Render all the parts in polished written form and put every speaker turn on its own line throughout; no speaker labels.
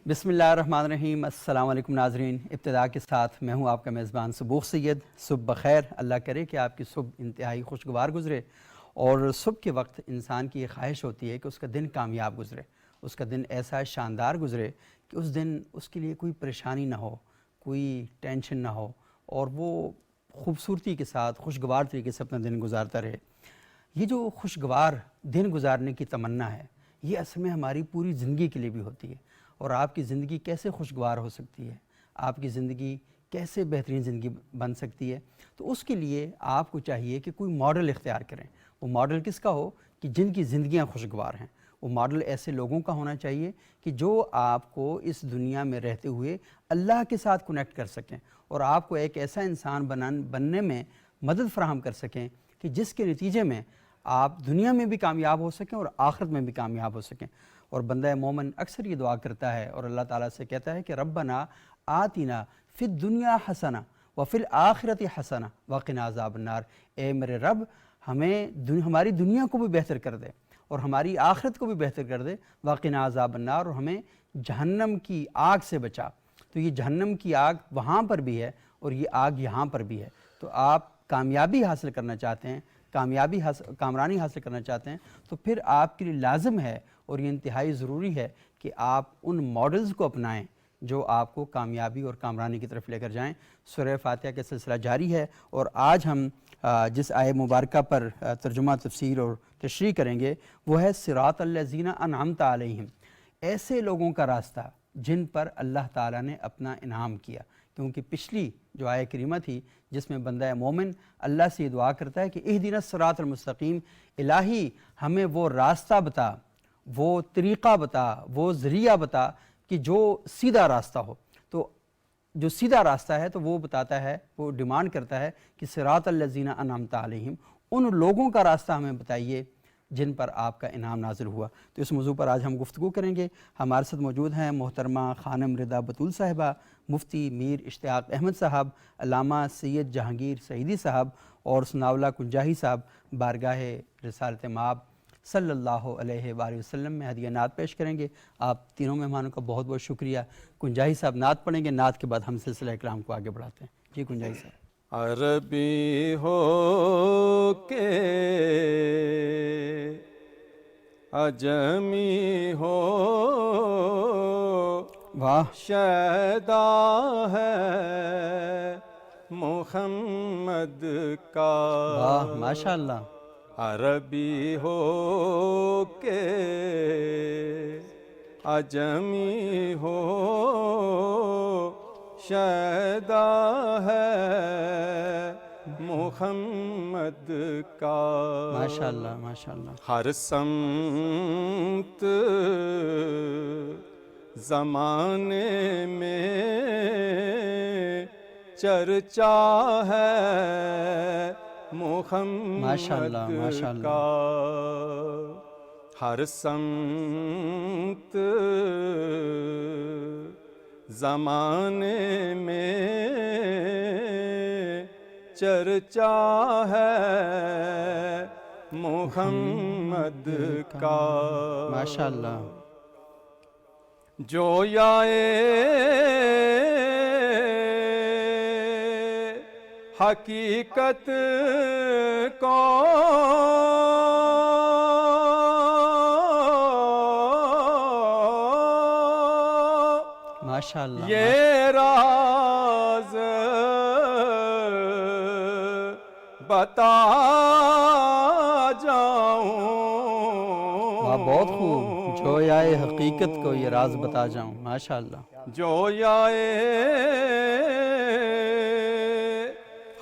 بسم اللہ الرحمن الرحیم۔ السلام علیکم ناظرین، ابتدا کے ساتھ میں ہوں آپ کا میزبان صبوح سید۔ صبح بخیر، اللہ کرے کہ آپ کی صبح انتہائی خوشگوار گزرے۔ اور صبح کے وقت انسان کی یہ خواہش ہوتی ہے کہ اس کا دن کامیاب گزرے، اس کا دن ایسا شاندار گزرے کہ اس دن اس کے لیے کوئی پریشانی نہ ہو، کوئی ٹینشن نہ ہو، اور وہ خوبصورتی کے ساتھ خوشگوار طریقے سے اپنا دن گزارتا رہے۔ یہ جو خوشگوار دن گزارنے کی تمنا ہے، یہ اصل میں ہماری پوری زندگی کے لیے بھی ہوتی ہے۔ اور آپ کی زندگی کیسے خوشگوار ہو سکتی ہے، آپ کی زندگی کیسے بہترین زندگی بن سکتی ہے، تو اس کے لیے آپ کو چاہیے کہ کوئی ماڈل اختیار کریں۔ وہ ماڈل کس کا ہو کہ جن کی زندگیاں خوشگوار ہیں۔ وہ ماڈل ایسے لوگوں کا ہونا چاہیے کہ جو آپ کو اس دنیا میں رہتے ہوئے اللہ کے ساتھ کنیکٹ کر سکیں، اور آپ کو ایک ایسا انسان بننے میں مدد فراہم کر سکیں کہ جس کے نتیجے میں آپ دنیا میں بھی کامیاب ہو سکیں اور آخرت میں بھی کامیاب ہو سکیں۔ اور بندہ مومن اکثر یہ دعا کرتا ہے اور اللہ تعالیٰ سے کہتا ہے کہ ربنا آتنا فی الدنیا حسنہ وفی الآخرۃ حسنہ وقنا عذاب النار۔ اے میرے رب، ہمیں ہماری دنیا کو بھی بہتر کر دے اور ہماری آخرت کو بھی بہتر کر دے، وقنا عذاب النار، اور ہمیں جہنم کی آگ سے بچا۔ تو یہ جہنم کی آگ وہاں پر بھی ہے اور یہ آگ یہاں پر بھی ہے۔ تو آپ کامیابی حاصل کرنا چاہتے ہیں، کامرانی حاصل کرنا چاہتے ہیں، تو پھر آپ کے لیے لازم ہے اور یہ انتہائی ضروری ہے کہ آپ ان ماڈلز کو اپنائیں جو آپ کو کامیابی اور کامرانی کی طرف لے کر جائیں۔ سورہ فاتحہ کا سلسلہ جاری ہے، اور آج ہم جس آیہ مبارکہ پر ترجمہ، تفسیر اور تشریح کریں گے وہ ہے صراط الذین انعمت علیہم، ایسے لوگوں کا راستہ جن پر اللہ تعالیٰ نے اپنا انعام کیا۔ کیونکہ پچھلی جو آیہ کریمہ تھی جس میں بندہ مومن اللہ سے یہ دعا کرتا ہے کہ اہدنا الصراط المستقیم، الہی ہمیں وہ راستہ بتا، وہ طریقہ بتا، وہ ذریعہ بتا کہ جو سیدھا راستہ ہو۔ تو جو سیدھا راستہ ہے تو وہ بتاتا ہے، وہ ڈیمانڈ کرتا ہے کہ صراط الذین انعمت علیہم، ان لوگوں کا راستہ ہمیں بتائیے جن پر آپ کا انعام نازل ہوا۔ تو اس موضوع پر آج ہم گفتگو کریں گے۔ ہمارے ساتھ موجود ہیں محترمہ خانم رضا بطول صاحبہ، مفتی میر اشتیاق احمد صاحب، علامہ سید جہانگیر سعیدی صاحب، اور ثناءاللہ کنجاہی صاحب بارگاہ رسالت مآب صلی اللہ علیہ وآلہ وسلم میں ہدیہ نعت پیش کریں گے۔ آپ تینوں مہمانوں کا بہت بہت شکریہ۔ کنجاہی صاحب نعت پڑھیں گے، نعت کے بعد ہم سلسلہ اکرام کو آگے بڑھاتے ہیں۔ جی کنجاہی صاحب۔
عربی ہو کے عجمی ہو،
واہ،
شیدا ہے محمد کا،
واہ، ماشاء اللہ۔
عربی ہو کے عجمی ہو، شیدا ہے محمد کا،
ماشاء اللہ ماشاء اللہ۔
ہر سمت زمانے میں چرچا ہے
ماشاء اللہ
محمد
ماشاء اللہ۔
کا، ہر سمت زمانے میں چرچا ہے محمد کا،
ماشاء اللہ۔
جو یائے حقیقت کو
ماشاء اللہ۔
یہ راز بتا جاؤں،
بہت خوب، جو یائے حقیقت کو یہ راز بتا جاؤں۔ ماشاء اللہ۔
جو یائے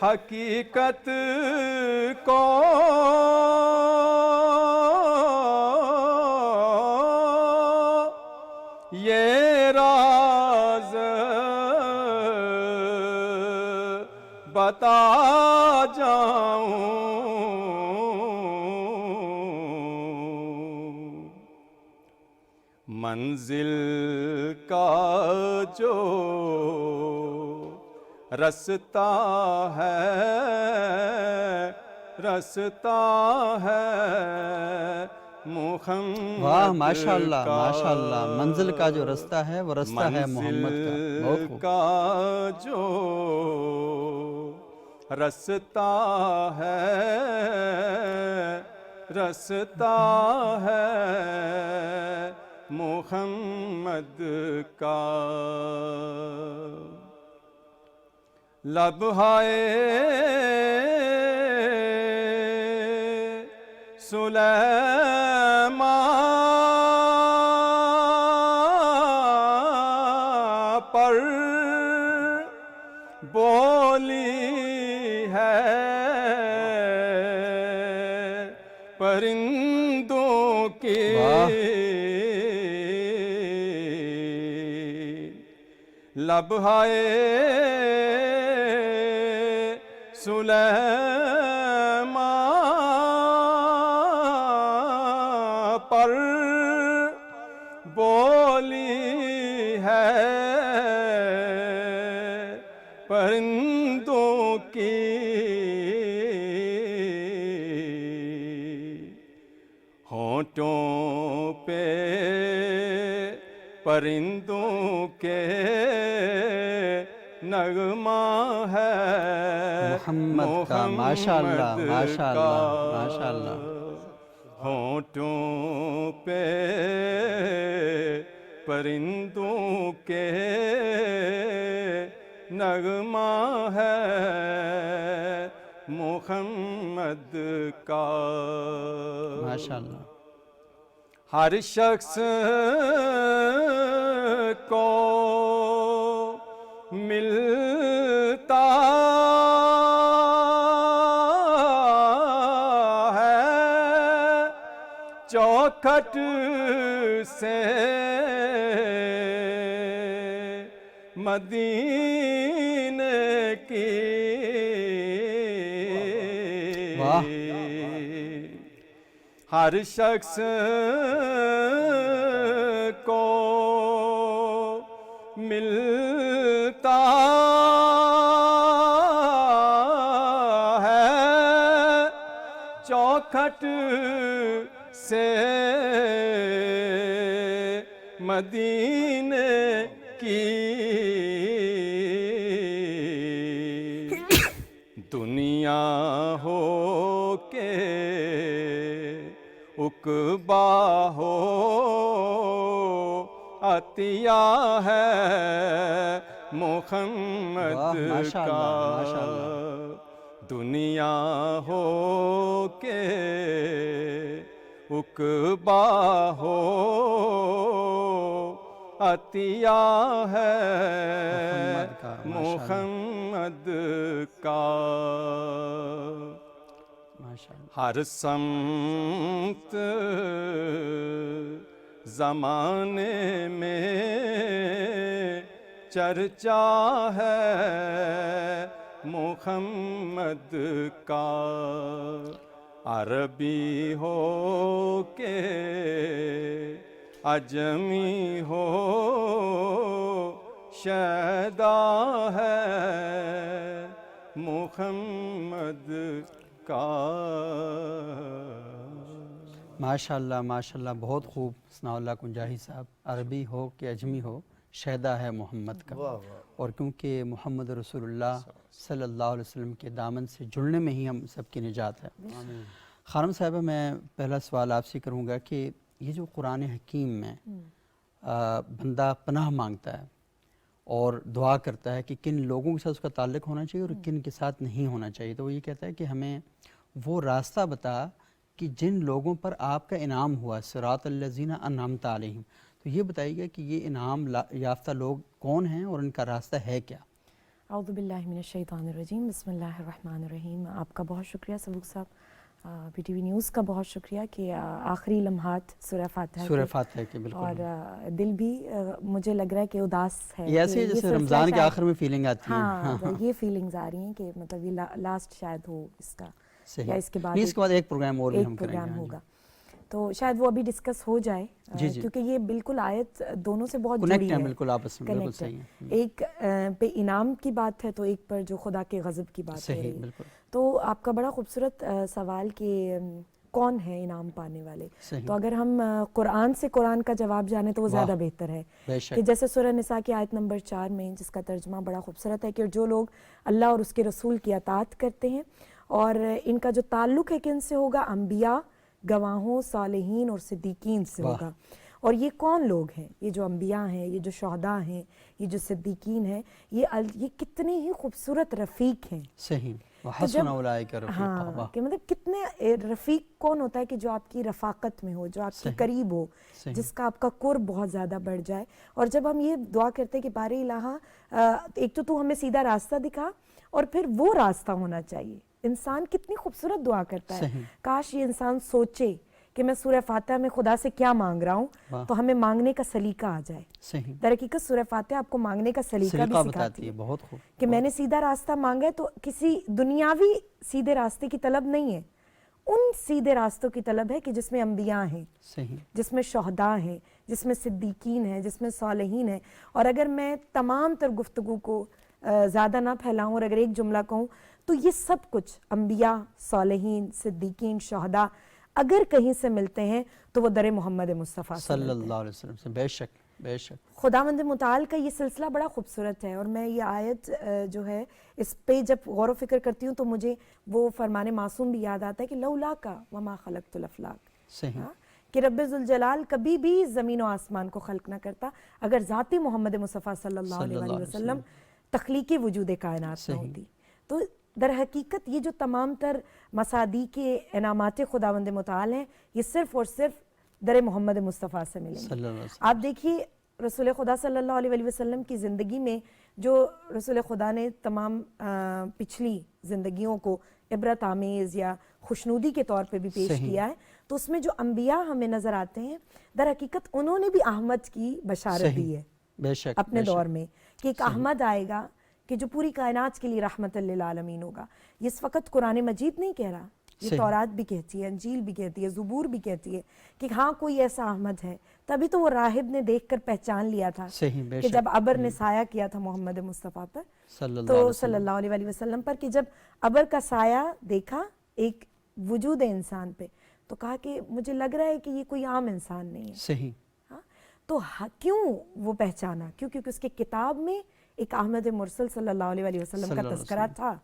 حقیقت کو یہ راز بتا جاؤں، منزل کا جو رستہ ہے، رستہ ہے محمد
واہ ماشاءاللہ
کا
ماشاءاللہ، منزل کا جو رستہ ہے وہ رستہ ہے محمد کا، بہت
منزل
خوب۔
کا جو رستہ ہے رستہ ہے محمد کا، لبہائے سلیمان پر بولی ہے پرندوں کی،
واہ
لبہائے سلیمان پر بولی ہے پرندوں کی، ہونٹوں پہ پرندوں کے نغمہ ہے
محمد کا، ماشاءاللہ ماشاءاللہ ماشاءاللہ،
ہونٹوں پہ پرندوں کے نغمہ ہے محمد کا،
ماشاءاللہ،
ہر شخص کو ملتا ہے چوکھٹ سے مدینے کی،
واہ
ہر شخص کو ملتا ہے چوکھٹ سے مدینے کی، دنیا ہو کے عقبا ہو عطیہ ہے محمد
واہ ماشاءاللہ
کا،
ماشاءاللہ،
دنیا ہو کے عقبا ہو عطیہ ہے
محمد کا،
محمد کا،
ماشاءاللہ،
ہر سمت زمانے میں چرچا ہے محمد کا، عربی ہو کے عجمی ہو شیدا ہے محمد کا،
ماشاءاللہ ماشاءاللہ، بہت خوب ثناء اللہ کنجاہی صاحب، عربی ہو کہ اجمی ہو شیدا ہے محمد کا، اور کیونکہ محمد رسول اللہ صلی اللہ علیہ وسلم کے دامن سے جڑنے میں ہی ہم سب کی نجات ہے۔ خانم صاحبہ، میں پہلا سوال آپ سے کروں گا کہ یہ جو قرآن حکیم میں بندہ پناہ مانگتا ہے اور دعا کرتا ہے کہ کن لوگوں کے ساتھ اس کا تعلق ہونا چاہیے اور کن کے ساتھ نہیں ہونا چاہیے، تو وہ یہ کہتا ہے کہ ہمیں وہ راستہ بتا کہ جن لوگوں پر آپ کا انعام ہوا، صراط الذین انعمت علیہم، تو یہ بتائیے گا کہ یہ انعام یافتہ لوگ کون ہیں اور ان کا راستہ ہے کیا؟
اعوذ باللہ من الشیطان الرجیم، بسم اللہ الرحمن الرحیم۔ آپ کا بہت شکریہ سبوق صاحب، پی ٹی وی نیوز کا بہت شکریہ کہ آخری لمحات سورہ فاتحہ
سورہ فاتحہ کے، بالکل،
اور دل بھی مجھے لگ رہا ہے کہ اداس ہے،
یہ ایسے جیسے رمضان کے آخر میں فیلنگ آتی ہے،
ہاں یہ فیلنگز آ رہی ہیں کہ مطلب یہ لاسٹ شاید ہو اس کا، یا اس کے بعد
ایک پروگرام اور بھی ہم کریں گے
ہوگا، تو شاید وہ ابھی ڈسکس ہو جائے، کیونکہ یہ بالکل آیت دونوں سے بہت جڑی ہے،
بالکل آپس میں، بالکل صحیح ہے،
ایک پہ انعام کی بات ہے تو ایک پر جو خدا کے غضب کی بات ہے،
صحیح، بالکل۔
تو آپ کا بڑا خوبصورت سوال کہ کون ہے انعام پانے والے.
صحیح.
تو اگر ہم قرآن سے قرآن کا جواب جانیں تو وہ زیادہ بہتر ہے.
بے شک.
کہ جیسے سورہ نساء کی آیت نمبر 4 میں جس کا ترجمہ بڑا خوبصورت ہے کہ جو لوگ اللہ اور اس کے رسول کی اطاعت کرتے ہیں اور ان کا جو تعلق ہے کن سے ہوگا؟ انبیاء، گواہوں، صالحین اور صدیقین سے ہوگا. اور یہ کون لوگ ہیں؟ یہ جو انبیاء ہیں، یہ جو شہداء ہیں، یہ جو صدیقین ہیں، یہ کتنے ہی خوبصورت رفیق ہیں.
صحیح. وحسن اولئک رفیقا.
ہاں کہ مطلب کتنے رفیق کون ہوتا ہے کہ جو آپ کی رفاقت میں ہو، جو آپ کے قریب ہو، جس کا آپ کا قرب بہت زیادہ بڑھ جائے. اور جب ہم یہ دعا کرتے ہیں کہ باری الہ ایک تو ہمیں سیدھا راستہ دکھا اور پھر وہ راستہ ہونا چاہیے. انسان کتنی خوبصورت دعا کرتا ہے. کاش یہ انسان سوچے کہ میں سورہ فاتحہ میں خدا سے کیا مانگ رہا ہوں تو ہمیں مانگنے کا سلیقہ آ جائے.
صحیح.
در حقیقت سورہ فاتحہ آپ کو مانگنے کا سلیقہ بھی سکھاتی ہے.
بہت خوب.
کہ میں نے سیدھا راستہ مانگا ہے تو کسی دنیاوی سیدھے راستے کی طلب نہیں ہے، ان سیدھے راستوں کی طلب ہے کہ جس میں انبیاء ہیں،
صحیح.
جس میں شہداء ہیں، جس میں صدیقین ہیں، جس میں صالحین ہیں. اور اگر میں تمام تر گفتگو کو زیادہ نہ پھیلاؤں اور اگر ایک جملہ کہوں تو یہ سب کچھ انبیاء، صالحین، صدیقین، شہداء اگر کہیں سے ملتے ہیں تو وہ در محمد مصطفیٰ
صلی اللہ علیہ وسلم سے. بے شک بے شک.
خداوند متعال کا یہ سلسلہ بڑا خوبصورت ہے. اور میں یہ آیت جو ہے اس پہ جب غور و فکر کرتی ہوں تو مجھے وہ فرمان معصوم بھی یاد آتا ہے کہ لولا کا وما خلقت الافلاک.
صحیح.
کہ رب ذوالجلال کبھی بھی زمین و آسمان کو خلق نہ کرتا اگر ذاتی محمد مصطفیٰ صلی اللہ علیہ وسلم تخلیقی وجود کائنات نہ ہوتی. تو در حقیقت یہ جو تمام تر مصادیق کے انعامات خداوند متعال ہیں یہ صرف اور صرف در محمد مصطفیٰ سے ملیں گے. آپ دیکھیے رسول خدا صلی اللہ علیہ وسلم کی زندگی میں جو رسول خدا نے تمام پچھلی زندگیوں کو عبرت آمیز یا خوشنودی کے طور پہ بھی پیش کیا ہے تو اس میں جو انبیاء ہمیں نظر آتے ہیں در حقیقت انہوں نے بھی احمد کی بشارت دی ہے
بے شک
اپنے دور میں کہ ایک احمد آئے گا کہ جو پوری کائنات کے لیے رحمت للعالمین ہوگا. یہ اس وقت قرآن مجید نہیں کہہ رہا، یہ تورات بھی کہتی ہے، انجیل بھی کہتی ہے، زبور بھی کہتی ہے کہ ہاں کوئی ایسا احمد ہے. تبھی تو وہ راہب نے دیکھ کر پہچان لیا تھا کہ جب ابر نے سایہ کیا تھا محمد مصطفیٰ پر تو صلی اللہ علیہ وسلم پر کہ جب ابر کا سایہ دیکھا ایک وجود انسان پہ تو کہا کہ مجھے لگ رہا ہے کہ یہ کوئی عام انسان نہیں ہے.
صحیح.
تو کیوں وہ پہچانا؟ کیونکہ اس کے کتاب میں ایک احمد مرسل صلی اللہ علیہ وسلم کا تذکرہ تھا.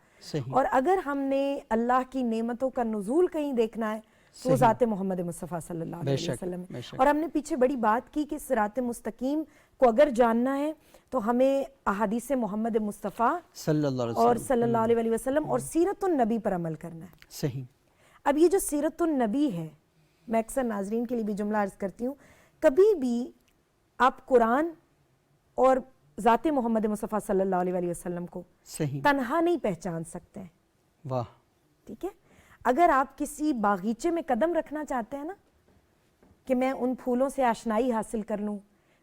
اور اگر ہم نے اللہ کی نعمتوں کا نزول کہیں دیکھنا ہے تو ذات محمد مصطفیٰ صلی اللہ علیہ وسلم. اور ہم نے پیچھے بڑی بات کی کہ صراط مستقیم کو اگر جاننا ہے تو ہمیں احادیث محمد مصطفیٰ
صلی اللہ
اور صلی اللہ علیہ وسلم اور سیرت النبی پر عمل کرنا ہے.
صحیح.
اب یہ جو سیرت النبی ہے میں اکثر ناظرین کے لیے بھی جملہ عرض کرتی ہوں، کبھی بھی آپ قرآن اور ذات محمد مصطفیٰ صلی اللہ علیہ وسلم کو تنہا نہیں پہچان سکتے ہیں.
واہ.
ٹھیک ہے. اگر آپ کسی باغیچے میں قدم رکھنا چاہتے ہیں نا کہ میں ان پھولوں سے آشنائی حاصل کر لوں،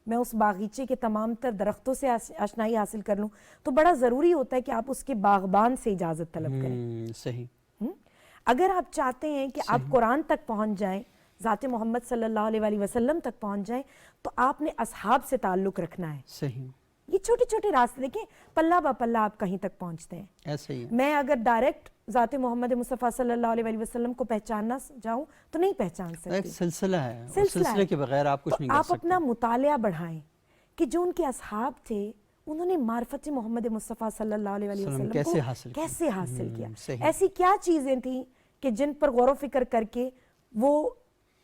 میں اس باغیچے کے تمام تر درختوں سے آشنائی حاصل کر لوں تو بڑا ضروری ہوتا ہے کہ آپ اس کے باغبان سے اجازت طلب کریں.
صحیح.
اگر آپ چاہتے ہیں کہ آپ قرآن تک پہنچ جائیں، ذات محمد صلی اللہ علیہ وسلم تک پہنچ جائیں تو آپ نے اصحاب سے تعلق رکھنا ہے.
صحیح.
یہ چھوٹے چھوٹے راستے دیکھیں پلہ با پلہ آپ کہیں تک پہنچتے ہیں.
ایسے ہی
میں اگر ڈائریکٹ ذات محمد مصطفیٰ صلی اللہ علیہ وسلم کو پہچاننا جاؤں تو نہیں پہچان سکتی.
ایک سلسلہ ہے، سلسلے کے بغیر آپ کچھ نہیں کر سکتے.
آپ اپنا مطالعہ بڑھائیں کہ جو ان کے اصحاب تھے انہوں نے معرفت محمد مصطفیٰ صلی اللہ علیہ وسلم کو کیسے حاصل کیا. ایسی کیا چیزیں تھیں کہ جن پر غور و فکر کر کے وہ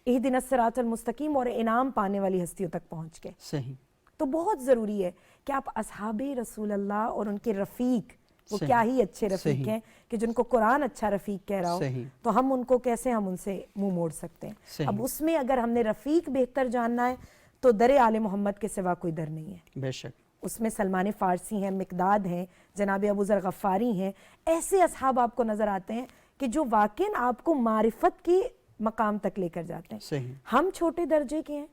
اہدنا الصراط المستقیم اور انعام پانے والی ہستیوں تک پہنچ گئے.
صحیح.
تو بہت ضروری ہے کہ آپ اصحاب رسول اللہ اور ان کے رفیق وہ کیا ہی اچھے رفیق ہیں کہ جن کو قرآن اچھا رفیق کہہ رہا ہو تو ہم ان کو کیسے ہم ان سے منہ موڑ سکتے ہیں. اب اس میں اگر ہم نے رفیق بہتر جاننا ہے تو در آل محمد کے سوا کوئی در نہیں ہے.
بے شک.
اس میں سلمان فارسی ہیں، مقداد ہیں، جناب ابو ذر غفاری ہیں. ایسے اصحاب آپ کو نظر آتے ہیں کہ جو واقعاً آپ کو معرفت کی مقام تک لے کر جاتے ہیں. ہم چھوٹے درجے کے ہیں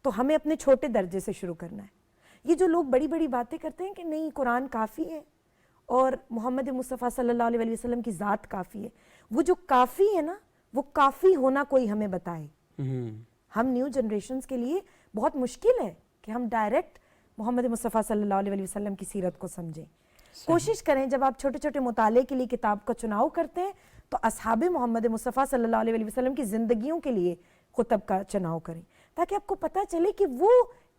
تو ہمیں اپنے چھوٹے درجے سے شروع کرنا ہے. یہ جو لوگ بڑی بڑی باتیں کرتے ہیں کہ نہیں قرآن کافی ہے اور محمد مصطفیٰ صلی اللہ علیہ وسلم کی ذات کافی ہے، وہ جو کافی ہے نا وہ کافی ہونا کوئی ہمیں بتائے. ہم نیو جنریشنز کے لیے بہت مشکل ہے کہ ہم ڈائریکٹ محمد مصطفیٰ صلی اللہ علیہ وسلم کی سیرت کو سمجھیں. کوشش کریں جب آپ چھوٹے چھوٹے مطالعے کے لیے کتاب کا چناؤ کرتے ہیں تو اصحاب محمد مصطفیٰ صلی اللہ علیہ وسلم کی زندگیوں کے لیے خطب کا چناؤ کریں، تاکہ آپ کو پتہ چلے کہ وہ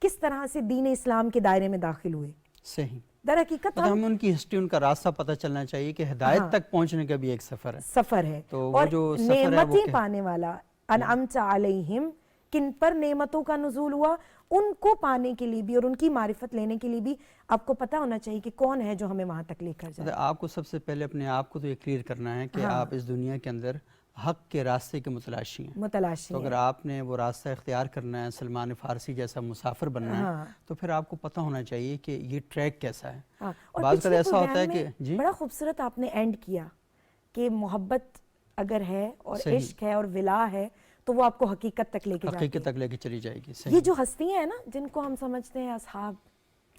کس طرح سے دین اسلام کے دائرے میں داخل ہوئے۔
صحیح،
در حقیقت
ہمیں ان کی ہسٹری، ان کا راستہ پتہ چلنا چاہیے کہ ہدایت تک پہنچنے کا بھی ایک سفر ہے،
تو
وہ
اور
جو سفر ہے وہ
نعمتیں پانے والا، انعمت علیہم، کن پر نعمتوں کا نزول ہوا، ان کو پانے کے لیے بھی اور ان کی معرفت لینے کے لیے بھی آپ کو پتہ ہونا چاہیے کہ کون ہے جو ہمیں وہاں تک لے کر جائے۔
آپ کو سب سے پہلے اپنے آپ کو تو یہ کلیئر کرنا ہے کہ آپ اس دنیا کے اندر حق کے راستے کے متلاشی ہیں،
متلاشی
تو اگر آپ نے وہ راستہ اختیار کرنا ہے، سلمان فارسی جیسا مسافر بننا ہے، تو پھر آپ کو پتہ ہونا چاہیے کہ یہ ٹریک کیسا ہے۔ بعض کا ایسا ہوتا ہے کہ
بڑا خوبصورت آپ نے اینڈ کیا کہ محبت اگر ہے اور عشق ہے اور ولا ہے تو وہ آپ کو حقیقت تک لے کے جاتی ہے،
حقیقت تک لے کے چلی جائے گی۔
یہ جو ہستیاں ہیں نا جن کو ہم سمجھتے ہیں اصحاب،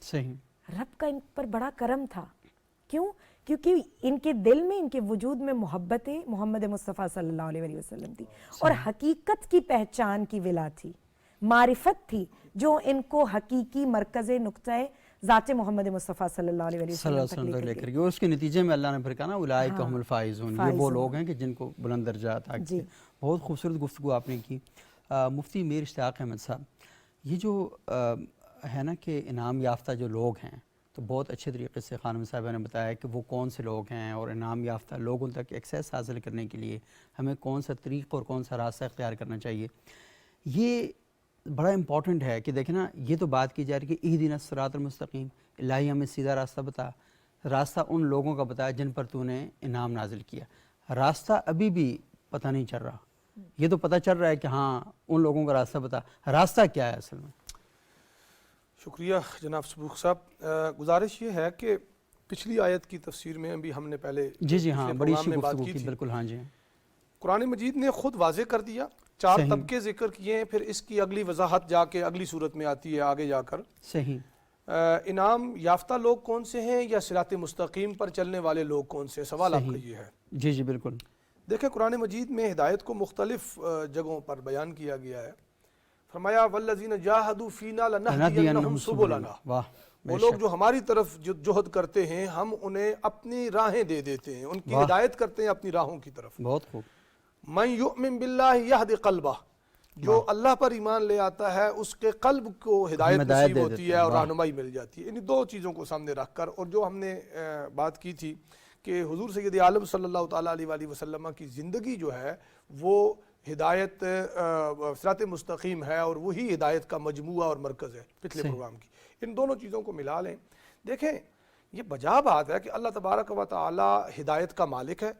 صحیح،
رب کا ان پر بڑا کرم تھا۔ کیوں؟ کیونکہ ان کے دل میں، ان کے وجود میں محبت محمد مصطفیٰ صلی اللہ علیہ وسلم تھی، اور حقیقت کی پہچان کی ولا تھی، معرفت تھی جو ان کو حقیقی مرکز نقطۂ ذات محمد مصطفیٰ صلی اللہ علیہ وسلم تک
لے کر گئے۔ اس کے نتیجے میں اللہ نے پھر کہا نا اولئک هم الفائزون، یہ وہ لوگ ہیں کہ جن کو بلند درجات حاصل ہیں۔ بہت خوبصورت گفتگو آپ نے کی۔ مفتی میر اشتیاق احمد صاحب، یہ جو ہے نا کہ انعام یافتہ جو لوگ ہیں، تو بہت اچھے طریقے سے خانم صاحبہ نے بتایا کہ وہ کون سے لوگ ہیں، اور انعام یافتہ لوگوں تک ایکسیس حاصل کرنے کے لیے ہمیں کون سا طریق اور کون سا راستہ اختیار کرنا چاہیے۔ یہ بڑا امپورٹنٹ ہے کہ دیکھیں نا، یہ تو بات کی جا رہی کہ اہدنا الصراط المستقیم، الہی ہمیں سیدھا راستہ بتا، راستہ ان لوگوں کا بتایا جن پر تو نے انعام نازل کیا۔ راستہ ابھی بھی پتہ نہیں چل رہا، یہ تو پتہ چل رہا ہے کہ ہاں ان لوگوں کا راستہ بتا، راستہ کیا ہے اصل میں؟
شکریہ جناب صبوخ صاحب۔ گزارش یہ ہے کہ پچھلی آیت کی تفسیر میں ابھی ہم نے پہلے
جی ہاں بڑی اچھی گفتگو کی، بالکل ہاں جی،
قرآن مجید نے خود واضح کر دیا، 4 طبقے ذکر کیے ہیں، پھر اس کی اگلی وضاحت جا کے اگلی صورت میں آتی ہے آگے جا کر۔
صحیح،
انعام یافتہ لوگ کون سے ہیں یا صراط مستقیم پر چلنے والے لوگ کون سے، سوال آپ کا یہ ہے۔
جی بالکل۔
دیکھیں قرآن مجید میں ہدایت کو مختلف جگہوں پر بیان کیا گیا ہے۔ فرمایا والذین جاہدوا فینا لنہدینہم سبلنا، وہ لوگ جو ہماری طرف جہد کرتے ہیں ہم انہیں اپنی راہیں دے دیتے ہیں، ان کی ہدایت کرتے ہیں اپنی راہوں کی طرف۔
بہت خوب۔
من یؤمن باللہ یہد قلبہ، جو اللہ پر ایمان لے آتا ہے اس کے قلب کو ہدایت نصیب ہوتی ہے اور رہنمائی مل جاتی ہے۔ ان 2 چیزوں کو سامنے رکھ کر، اور جو ہم نے بات کی تھی کہ حضور سید عالم صلی اللہ تعالیٰ علیہ وسلم کی زندگی جو ہے وہ ہدایت صراط مستقیم ہے، اور وہی ہدایت کا مجموعہ اور مرکز ہے پچھلے پروگرام کی۔ ان دونوں چیزوں کو ملا لیں، دیکھیں یہ بجا بات ہے کہ اللہ تبارک و تعالی ہدایت کا مالک ہے،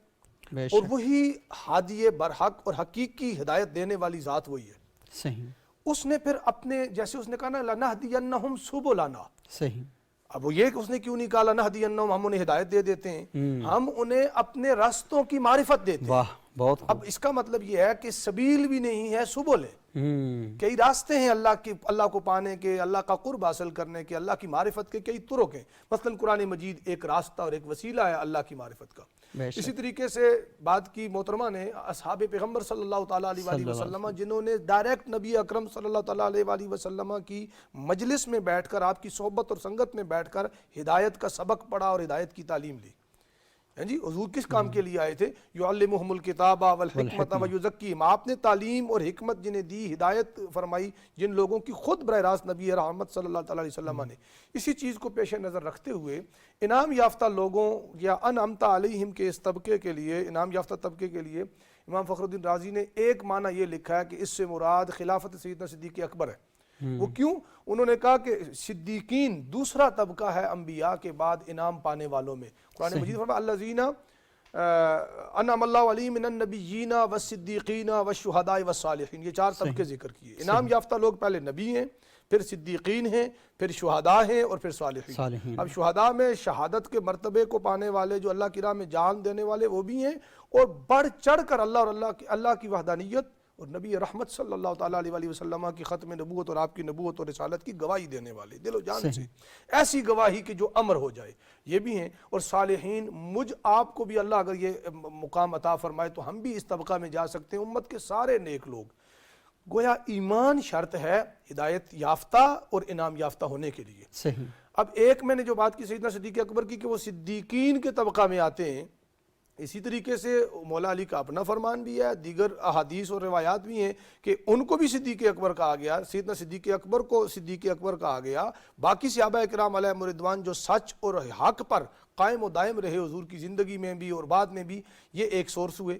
اور وہی ہادی برحق اور حقیقی ہدایت دینے والی ذات وہی ہے۔
صحیح،
اس نے پھر اپنے، جیسے اس نے کہا نا لنہدینہم سبلنا،
صحیح،
اب وہ یہ کہ اس نے کیوں نہیں کہا لنہدینہم، ہم انہیں ہدایت دے دیتے ہیں، ہم انہیں اپنے راستوں کی معرفت دیتے ہیں۔
واہ بہت خوب۔
اب اس کا مطلب یہ ہے کہ سبیل بھی نہیں ہے، سبل ہے۔ کئی راستے ہیں اللہ کو پانے کے، اللہ کا قرب حاصل کرنے کے، اللہ کی معرفت کے کئی طرق ہیں۔ مثلا قرآن مجید ایک راستہ اور ایک وسیلہ ہے اللہ کی معرفت کا۔ اسی طریقے سے بات کی محترمہ نے اصحاب پیغمبر صلی اللہ تعالیٰ علیہ وسلم، جنہوں نے ڈائریکٹ نبی اکرم صلی اللہ تعالیٰ علیہ وسلم کی مجلس میں بیٹھ کر، آپ کی صحبت اور سنگت میں بیٹھ کر ہدایت کا سبق پڑھا اور ہدایت کی تعلیم لی۔ جی حضور کس کام کے لیے آئے تھے؟ یعلمہم الکتاب والحکمت ویزکیہم، آپ نے تعلیم اور حکمت جنہیں دی، ہدایت فرمائی جن لوگوں کی خود براہ راست نبی رحمت صلی اللہ تعالیٰ علیہ وسلم نے۔ اسی چیز کو پیش نظر رکھتے ہوئے انعام یافتہ لوگوں یا انعمت علیہم کے اس طبقے کے لیے، انعام یافتہ طبقے کے لیے امام فخر الدین رازی نے ایک معنی یہ لکھا ہے کہ اس سے مراد خلافت سیدنا صدیق اکبر ہے۔ وہ کیوں؟ انہوں نے کہا کہ صدیقین دوسرا طبقہ ہے انبیاء کے بعد انعام پانے والوں میں۔ قرآن مجید فرمایا الذین انعم اللہ علیہم من النبیین والصدیقین والشہداء والصالحین، یہ 4 طبقے ذکر کیے۔ انعام یافتہ لوگ پہلے نبی ہیں، پھر صدیقین ہیں، پھر شہداء ہیں، اور پھر صالحین۔ اب شہداء میں شہادت کے مرتبے کو پانے والے، جو اللہ کی راہ میں جان دینے والے، وہ بھی ہیں، اور بڑھ چڑھ کر اللہ کی وحدانیت اور نبی رحمت صلی اللہ تعالیٰ علیہ وسلم کی ختم نبوت اور آپ کی نبوت اور رسالت کی گواہی دینے والے، دل و جان سے ایسی گواہی کہ جو امر ہو جائے، یہ بھی ہیں۔ اور صالحین، مجھ آپ کو بھی اللہ اگر یہ مقام عطا فرمائے تو ہم بھی اس طبقہ میں جا سکتے ہیں، امت کے سارے نیک لوگ۔ گویا ایمان شرط ہے ہدایت یافتہ اور انعام یافتہ ہونے کے لیے۔
صحیح۔
اب ایک میں نے جو بات کی سیدنا صدیق اکبر کی کہ وہ صدیقین کے طبقہ میں آتے ہیں، اسی طریقے سے مولا علی کا اپنا فرمان بھی ہے، دیگر احادیث اور روایات بھی ہیں کہ ان کو بھی صدیق اکبر کہا گیا، سیدنا صدیق اکبر کو صدیق اکبر کہا گیا۔ باقی صحابہ کرام علیہم رضوان جو سچ اور حق پر قائم و دائم رہے حضور کی زندگی میں بھی اور بعد میں بھی، یہ ایک سورس ہوئے۔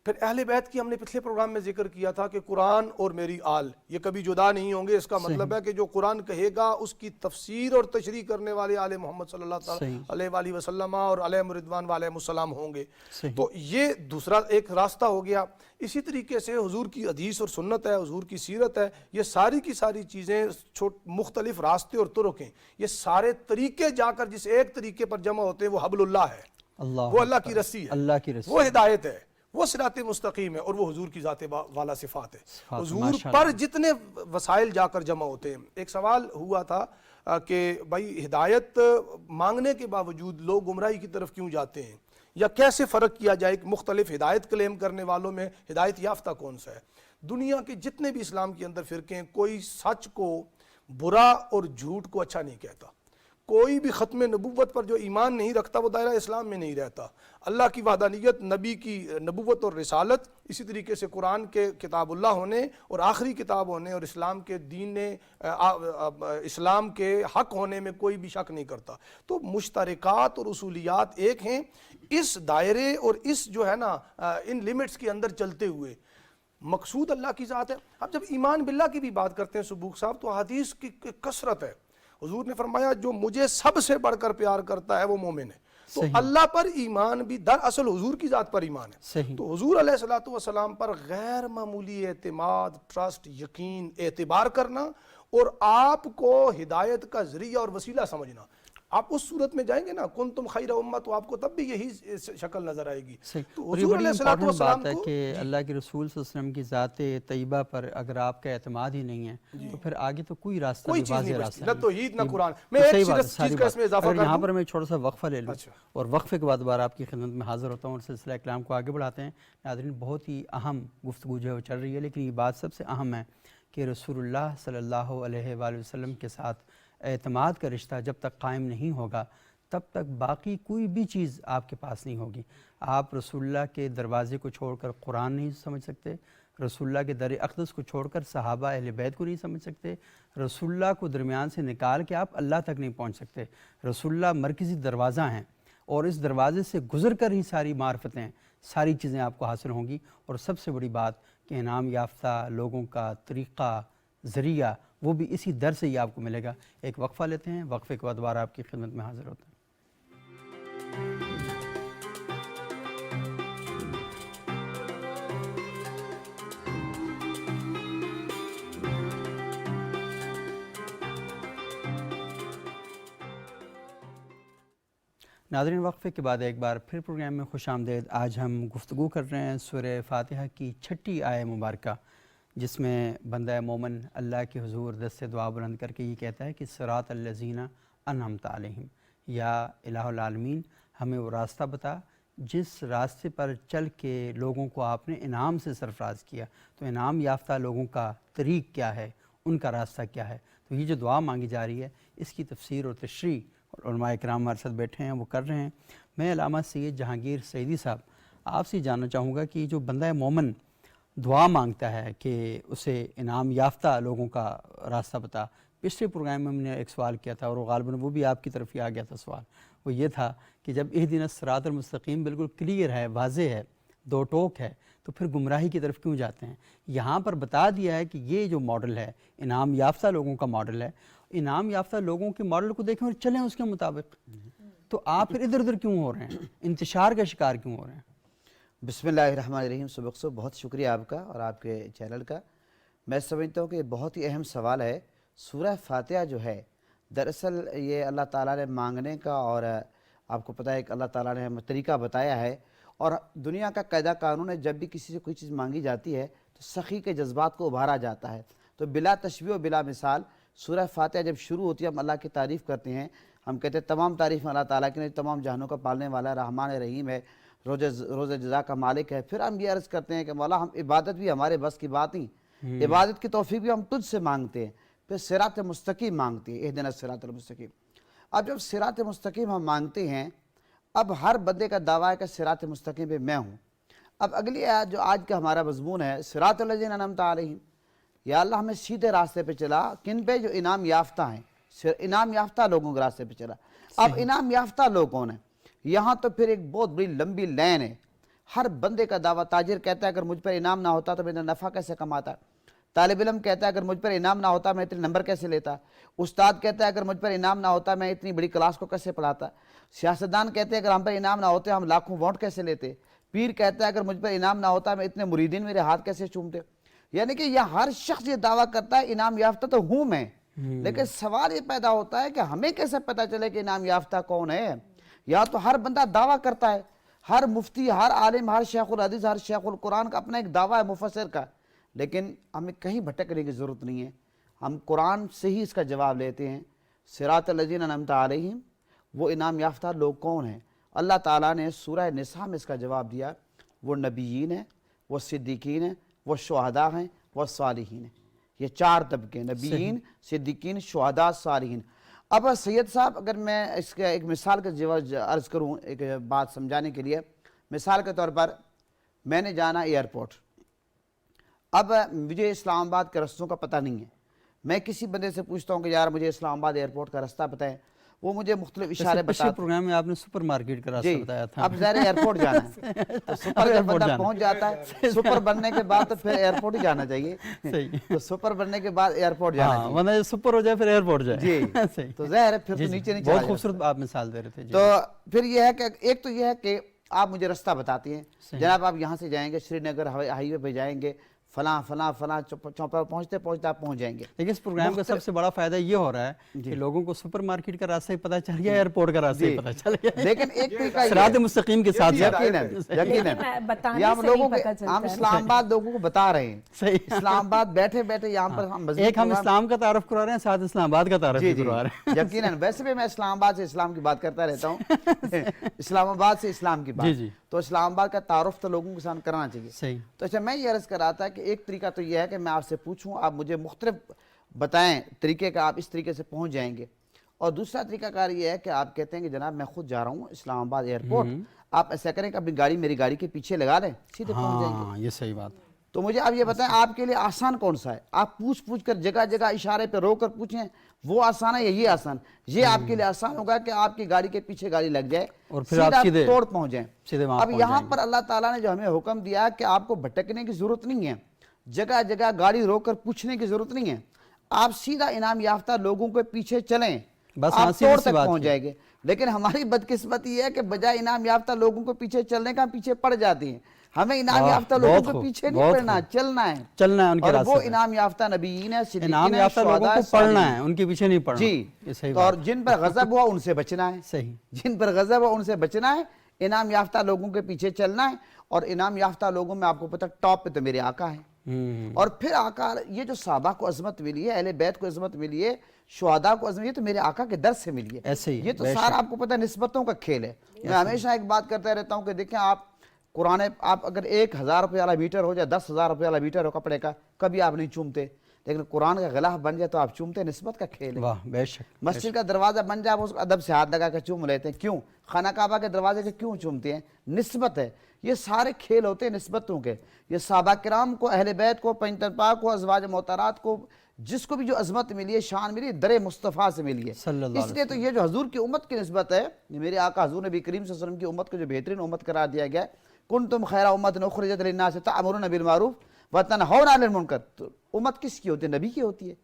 پھر اہل بیت کی ہم نے پچھلے پروگرام میں ذکر کیا تھا کہ قرآن اور میری آل یہ کبھی جدا نہیں ہوں گے۔ اس کا مطلب ہے کہ جو قرآن کہے گا اس کی تفسیر اور تشریح کرنے والے آل محمد صلی اللہ علیہ وآلہ وسلم اور علیہ رضوان علیہ السلام ہوں گے۔ تو یہ دوسرا ایک راستہ ہو گیا۔ اسی طریقے سے حضور کی حدیث اور سنت ہے، حضور کی سیرت ہے، یہ ساری کی ساری چیزیں مختلف راستے اور طرق ہیں، یہ سارے طریقے جا کر جس ایک طریقے پر جمع ہوتے ہیں وہ حبل اللہ ہے، وہ اللہ کی رسی ہے،
اللہ کی رسی،
وہ ہدایت ہے، وہ صراط مستقیم ہے، اور وہ حضور کی ذات والا صفات ہے۔ حضور پر جتنے وسائل جا کر جمع ہوتے ہیں۔ ایک سوال ہوا تھا کہ بھائی ہدایت مانگنے کے باوجود لوگ گمراہی کی طرف کیوں جاتے ہیں، یا کیسے فرق کیا جائے کہ مختلف ہدایت کلیم کرنے والوں میں ہدایت یافتہ کون سا ہے۔ دنیا کے جتنے بھی اسلام کے اندر فرقے ہیں، کوئی سچ کو، برا اور جھوٹ کو اچھا نہیں کہتا۔ کوئی بھی ختم نبوت پر جو ایمان نہیں رکھتا وہ دائرہ اسلام میں نہیں رہتا۔ اللہ کی وحدانیت، نبی کی نبوت اور رسالت، اسی طریقے سے قرآن کے کتاب اللہ ہونے اور آخری کتاب ہونے اور اسلام کے دین اسلام کے حق ہونے میں کوئی بھی شک نہیں کرتا۔ تو مشترکات اور اصولیات ایک ہیں۔ اس دائرے اور اس جو ہے نا ان لیمٹس کے اندر چلتے ہوئے مقصود اللہ کی ذات ہے۔ اب جب ایمان باللہ کی بھی بات کرتے ہیں صبوغ صاحب، تو حدیث کی کثرت ہے۔ حضور نے فرمایا جو مجھے سب سے بڑھ کر پیار کرتا ہے وہ مومن ہے۔ تو اللہ پر ایمان بھی دراصل حضور کی ذات پر ایمان ہے۔ تو حضور علیہ الصلوۃ والسلام پر غیر معمولی اعتماد، ٹرسٹ، یقین، اعتبار کرنا اور آپ کو ہدایت کا ذریعہ اور وسیلہ سمجھنا۔ آپ اس صورت میں جائیں گے نا کنتم خیر امہ، تو آپ کو تب بھی یہی شکل نظر آئے گی۔ تو حضور علیہ الصلوۃ والسلام
بات ہے کہ اللہ کے رسول صلی اللہ علیہ وسلم کی ذات طیبہ پر اگر آپ کا اعتماد ہی نہیں ہے تو پھر آگے تو کوئی راستہ نہیں، واضح راستہ
نہ توحید نہ قرآن۔ میں ایک چیز کا اس میں اضافہ
یہاں پر میں چھوٹا سا وقفہ لے لوں اور وقفے کے بعد دوبارہ آپ کی خدمت میں حاضر ہوتا ہوں اور سلسلہ کلام کو آگے بڑھاتے ہیں۔ ناظرین، بہت ہی اہم گفتگو جو ہے وہ چل رہی ہے، لیکن یہ بات سب سے اہم ہے کہ رسول اللہ صلی اللہ علیہ وآلہ وسلم کے ساتھ اعتماد کا رشتہ جب تک قائم نہیں ہوگا تب تک باقی کوئی بھی چیز آپ کے پاس نہیں ہوگی۔ آپ رسول اللہ کے دروازے کو چھوڑ کر قرآن نہیں سمجھ سکتے، رسول اللہ کے در اقدس کو چھوڑ کر صحابہ اہل بیت کو نہیں سمجھ سکتے، رسول اللہ کو درمیان سے نکال کے آپ اللہ تک نہیں پہنچ سکتے۔ رسول اللہ مرکزی دروازہ ہیں اور اس دروازے سے گزر کر ہی ساری معرفتیں، ساری چیزیں آپ کو حاصل ہوں گی۔ اور سب سے بڑی بات کہ انعام یافتہ لوگوں کا طریقہ، ذریعہ، وہ بھی اسی در سے ہی آپ کو ملے گا۔ ایک وقفہ لیتے ہیں، وقفے کے بعد دوبارہ آپ کی خدمت میں حاضر ہوتے ہیں۔ ناظرین، وقفے کے بعد ایک بار پھر پروگرام میں خوش آمدید۔ آج ہم گفتگو کر رہے ہیں سورہ فاتحہ کی 6 آیہ مبارکہ، جس میں بندہ مومن اللہ کے حضور دست دعا بلند کر کے یہ کہتا ہے کہ صراط الذین انعمت علیہم، یا الہ العالمین ہمیں وہ راستہ بتا جس راستے پر چل کے لوگوں کو آپ نے انعام سے سرفراز کیا۔ تو انعام یافتہ لوگوں کا طریق کیا ہے، ان کا راستہ کیا ہے؟ تو یہ جو دعا مانگی جا رہی ہے اس کی تفسیر اور تشریح علماء کرام ہمارے ساتھ بیٹھے ہیں وہ کر رہے ہیں۔ میں علامہ سید جہانگیر سعیدی صاحب آپ سے جاننا چاہوں گا کہ جو بندہ مومن دعا مانگتا ہے کہ اسے انعام یافتہ لوگوں کا راستہ بتا، پچھلے پروگرام میں ہم نے ایک سوال کیا تھا اور غالباً وہ بھی آپ کی طرف ہی آ گیا تھا سوال، وہ یہ تھا کہ جب اہدنا الصراط المستقیم بالکل کلیئر ہے، واضح ہے، دو ٹوک ہے، تو پھر گمراہی کی طرف کیوں جاتے ہیں؟ یہاں پر بتا دیا ہے کہ یہ جو ماڈل ہے انعام یافتہ لوگوں کا ماڈل ہے، انعام یافتہ لوگوں کے ماڈل کو دیکھیں اور چلیں اس کے مطابق، تو آپ پھر ادھر ادھر کیوں ہو رہے ہیں، انتشار کا شکار کیوں ہو رہے ہیں؟
بسم اللہ الرحمن الرحیم۔ سبق صبح بہت شکریہ آپ کا اور آپ کے چینل کا۔ میں سمجھتا ہوں کہ بہت ہی اہم سوال ہے۔ سورہ فاتحہ جو ہے دراصل یہ اللہ تعالیٰ نے مانگنے کا، اور آپ کو پتہ ہے کہ اللہ تعالیٰ نے ہمیں طریقہ بتایا ہے، اور دنیا کا قاعدہ قانون ہے جب بھی کسی سے کوئی چیز مانگی جاتی ہے تو سخی کے جذبات کو ابھارا جاتا ہے۔ تو بلا تشبیہ و بلا مثال سورہ فاتحہ جب شروع ہوتی ہے ہم اللہ کی تعریف کرتے ہیں، ہم کہتے ہیں تمام تعریف اللہ تعالیٰ کی، تمام جہانوں کا پالنے والا رحمان رحیم ہے، روز جزا کا مالک ہے۔ پھر ہم یہ عرض کرتے ہیں کہ مولا ہم عبادت بھی ہمارے بس کی بات نہیں، عبادت کی توفیق بھی ہم تجھ سے مانگتے ہیں۔ پھر صراط مستقیم مانگتے ہیں، اہدنا الصراط المستقیم۔ اب جب صراط مستقیم ہم مانگتے ہیں، اب ہر بندے کا دعویٰ ہے کہ صراط مستقیم پہ میں ہوں. اب اگلی آیت جو آج کا ہمارا مضمون ہے، صراط الذین انعمت علیہم، یا اللہ ہمیں سیدھے راستے پہ چلا. کن پہ؟ جو انعام یافتہ ہیں، انعام یافتہ لوگوں کے راستے پہ چلا. اب انعام یافتہ لوگ کون ہیں؟ یہاں تو پھر ایک بہت بڑی لمبی لین ہے. ہر بندے کا دعویٰ. تاجر کہتا ہے اگر مجھ پر انعام نہ ہوتا تو میں اتنا نفع کیسے کماتا. طالب علم کہتا ہے اگر مجھ پر انعام نہ ہوتا میں اتنے نمبر کیسے لیتا. استاد کہتا ہے اگر مجھ پر انعام نہ ہوتا میں اتنی بڑی کلاس کو کیسے پڑھاتا. سیاستدان کہتے ہیں اگر ہم پر انعام نہ ہوتے ہم لاکھوں ووٹ کیسے لیتے. پیر کہتا ہے اگر مجھ پر انعام نہ ہوتا میں اتنے مریدین میرے ہاتھ کیسے چومتے. یعنی کہ یہ ہر شخص یہ دعویٰ کرتا ہے انعام یافتہ تو ہوں میں، لیکن سوال یہ پیدا ہوتا ہے کہ ہمیں کیسے پتہ چلے کہ انعام یافتہ کون ہے. یا تو ہر بندہ دعویٰ کرتا ہے، ہر مفتی، ہر عالم، ہر شیخ الحدیث، ہر شیخ القرآن کا اپنا ایک دعویٰ ہے مفسر کا، لیکن ہمیں کہیں بھٹکنے کی ضرورت نہیں ہے. ہم قرآن سے ہی اس کا جواب لیتے ہیں. صراط الذین انعمت علیہم، وہ انعام یافتہ لوگ کون ہیں؟ اللہ تعالیٰ نے سورہ نساء میں اس کا جواب دیا. وہ نبیین ہیں، وہ صدیقین ہیں، وہ شہداء ہیں، وہ صالحین ہیں. یہ چار طبقے، نبیین، صدیقین، شہداء، صالحین. اب سید صاحب اگر میں اس کا ایک مثال کا جواب عرض کروں ایک بات سمجھانے کے لیے. مثال کے طور پر میں نے جانا ایئرپورٹ. اب مجھے اسلام آباد کے رستوں کا پتہ نہیں ہے. میں کسی بندے سے پوچھتا ہوں کہ یار مجھے اسلام آباد ایئرپورٹ کا رستہ پتہ ہے، وہ مجھے مختلف اشارے بتاتا ہے.
پروگرام میں آپ نے سپر مارکیٹ کا راستہ بتایا تھا.
اب ظاہر ایئرپورٹ جانا ہے تو سپر جب بندہ پہنچ جاتا ہے، سپر بننے کے بعد تو پھر ایئرپورٹ ہی جانا چاہیے. تو سپر بننے کے بعد ایئرپورٹ جانا چاہیے،
ورنہ سپر ہو جائے پھر ایئرپورٹ جائے.
جی تو ظاہر ہے پھر تو نیچے نہیں چلا
بہت
جائے.
خوبصورت آپ مثال دے رہے تھے.
تو پھر یہ ہے کہ ایک تو یہ ہے کہ آپ مجھے رستہ بتاتے ہیں، جناب آپ یہاں سے جائیں گے سری نگر ہائی وے پہ جائیں گے، فلاں فلاں فلاں چوپڑ پہنچتے پہنچتے آپ پہنچ جائیں گے.
لیکن اس پروگرام کا سب سے بڑا فائدہ یہ ہو رہا ہے کہ لوگوں کو سپر مارکیٹ کا راستہ ہی پتہ چل گیا، ایئرپورٹ کا راستہ ہی پتہ چل گیا.
لیکن ایک طریقہ
صراط مستقیم کے ساتھ
یقیناً یہ ہم لوگوں کے ہم اسلام آباد لوگوں کو بتا رہے ہیں. اسلام آباد بیٹھے بیٹھے یہاں پر ہم
ایک ہم اسلام کا تعارف کروا رہے ہیں، ساتھ اسلام آباد کا تعارف بھی کروا رہے ہیں.
یقیناً ویسے بھی میں اسلام آباد سے اسلام کی بات کرتا رہتا ہوں، اسلام آباد سے اسلام کی بات. تو اسلام آباد کا تعارف تو لوگوں کے ساتھ کرنا چاہیے.
صحیح.
تو اچھا میں یہ عرض کر رہا تھا کہ ایک طریقہ تو یہ ہے کہ میں آپ سے پوچھوں، آپ مجھے مختلف بتائیں طریقے کا، آپ اس طریقے سے پہنچ جائیں گے. اور دوسرا طریقہ کار یہ ہے کہ آپ کہتے ہیں کہ جناب میں خود جا رہا ہوں اسلام آباد ایئرپورٹ، آپ ایسا کریں کہ اپنی گاڑی میری گاڑی کے پیچھے لگا لیں، سیدھے پہنچ جائیں گے.
یہ صحیح بات.
تو مجھے آپ یہ بتائیں آپ کے لیے آسان کون سا ہے؟ آپ پوچھ پوچھ کر جگہ جگہ اشارے پہ رو کر پوچھیں وہ آسان ہے یا یہ آسان؟ یہ آپ کے لیے آسان ہوگا کہ آپ کی گاڑی کے پیچھے گاڑی لگ جائے اور پھر آپ سیدھے توڑ پہنچ جائیں. اب یہاں پر اللہ تعالیٰ نے جو ہمیں حکم دیا کہ آپ کو بھٹکنے کی ضرورت نہیں ہے، جگہ جگہ گاڑی روک کر پوچھنے کی ضرورت نہیں ہے، آپ سیدھا انعام یافتہ لوگوں کے پیچھے چلیں، آپ توڑ تک پہنچ جائیں گے. لیکن ہماری بدقسمتی یہ ہے کہ بجائے انعام یافتہ لوگوں کو پیچھے چلنے کا پیچھے پڑ جاتی ہیں. ہمیں انعام یافتہ لوگوں کے پیچھے نہیں پڑنا، چلنا ہے. اور وہ انعام یافتہ نبیین ہیں، صدیقین ہیں، شہداء ہیں،
پڑھنا ہے، ان کے پیچھے نہیں پڑنا.
جی اور جن پر غضب ہوا ان سے بچنا ہے.
صحیح.
جن پر غضب ہوا ان سے بچنا ہے، انعام یافتہ لوگوں کے پیچھے چلنا ہے. اور انعام یافتہ لوگوں میں آپ کو پتہ ٹاپ پہ تو میرے آقا ہیں. اور پھر آقا یہ جو صحابہ کو عظمت ملی ہے، اہل بیت کو عظمت ملی ہے، شہداء کو عظمت ملی ہے، تو میرے آقا کے در سے ملی ہے.
ایسے ہی
یہ تو سارا آپ کو پتہ نسبتوں کا کھیل ہے. میں ہمیشہ ایک بات کرتا رہتا ہوں کہ دیکھیں آپ قرآن، آپ اگر 1000 روپے والا میٹر ہو جائے، 10,000 روپے والا میٹر ہو کپڑے کا، کبھی آپ نہیں چومتے. لیکن قرآن کا غلاف بن جائے تو آپ چومتے. نسبت کا کھیل ہے.
واہ بے شک.
مسجد کا دروازہ بن جائے آپ اس کو ادب سے ہاتھ لگا کے چوم لیتے ہیں. کیوں؟ خانہ کعبہ کے دروازے کے کیوں چومتے ہیں؟ نسبت ہے. یہ سارے کھیل ہوتے ہیں نسبتوں کے. یہ صحابہ کرام کو، اہل بیت کو، پنجتن پاک کو، ازواج محترات کو، جس کو بھی جو عظمت ملی ہے، شان ملی ہے، در مصطفیٰ سے ملی ہے. اس لیے تو یہ جو حضور کی امت کی نسبت ہے، میرے آقا حضور نبی کریم صلی اللہ علیہ وسلم کی امت کو جو بہترین امت قرار دیا گیا ہے، کنتم خیر امت اخرجت للناس تأمرون بالمعروف وتنہون عن المنکر. تو امت کس کی ہوتی ہے؟ نبی کی ہوتی ہے.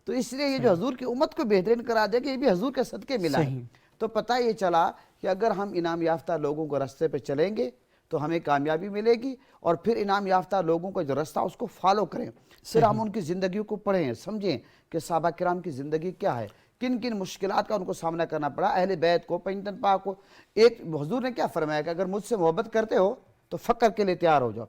تو اس لیے یہ جو حضور کی امت کو بہترین قرار دیا کہ یہ بھی حضور کے صدقے ملا ہے. تو پتہ یہ چلا کہ اگر ہم انعام یافتہ لوگوں کو رستے پہ چلیں گے تو ہمیں کامیابی ملے گی. اور پھر انعام یافتہ لوگوں کا جو رستہ اس کو فالو کریں، پھر ہم ان کی زندگیوں کو پڑھیں، سمجھیں کہ صحابہ کرام کی زندگی کیا ہے، کن کن مشکلات کا ان کو سامنا کرنا پڑا. اہل بیت کو، پنجتن پاک کو، ایک حضور نے کیا فرمایا کہ اگر مجھ سے محبت کرتے ہو تو فقر کے لیے تیار ہو جاؤ.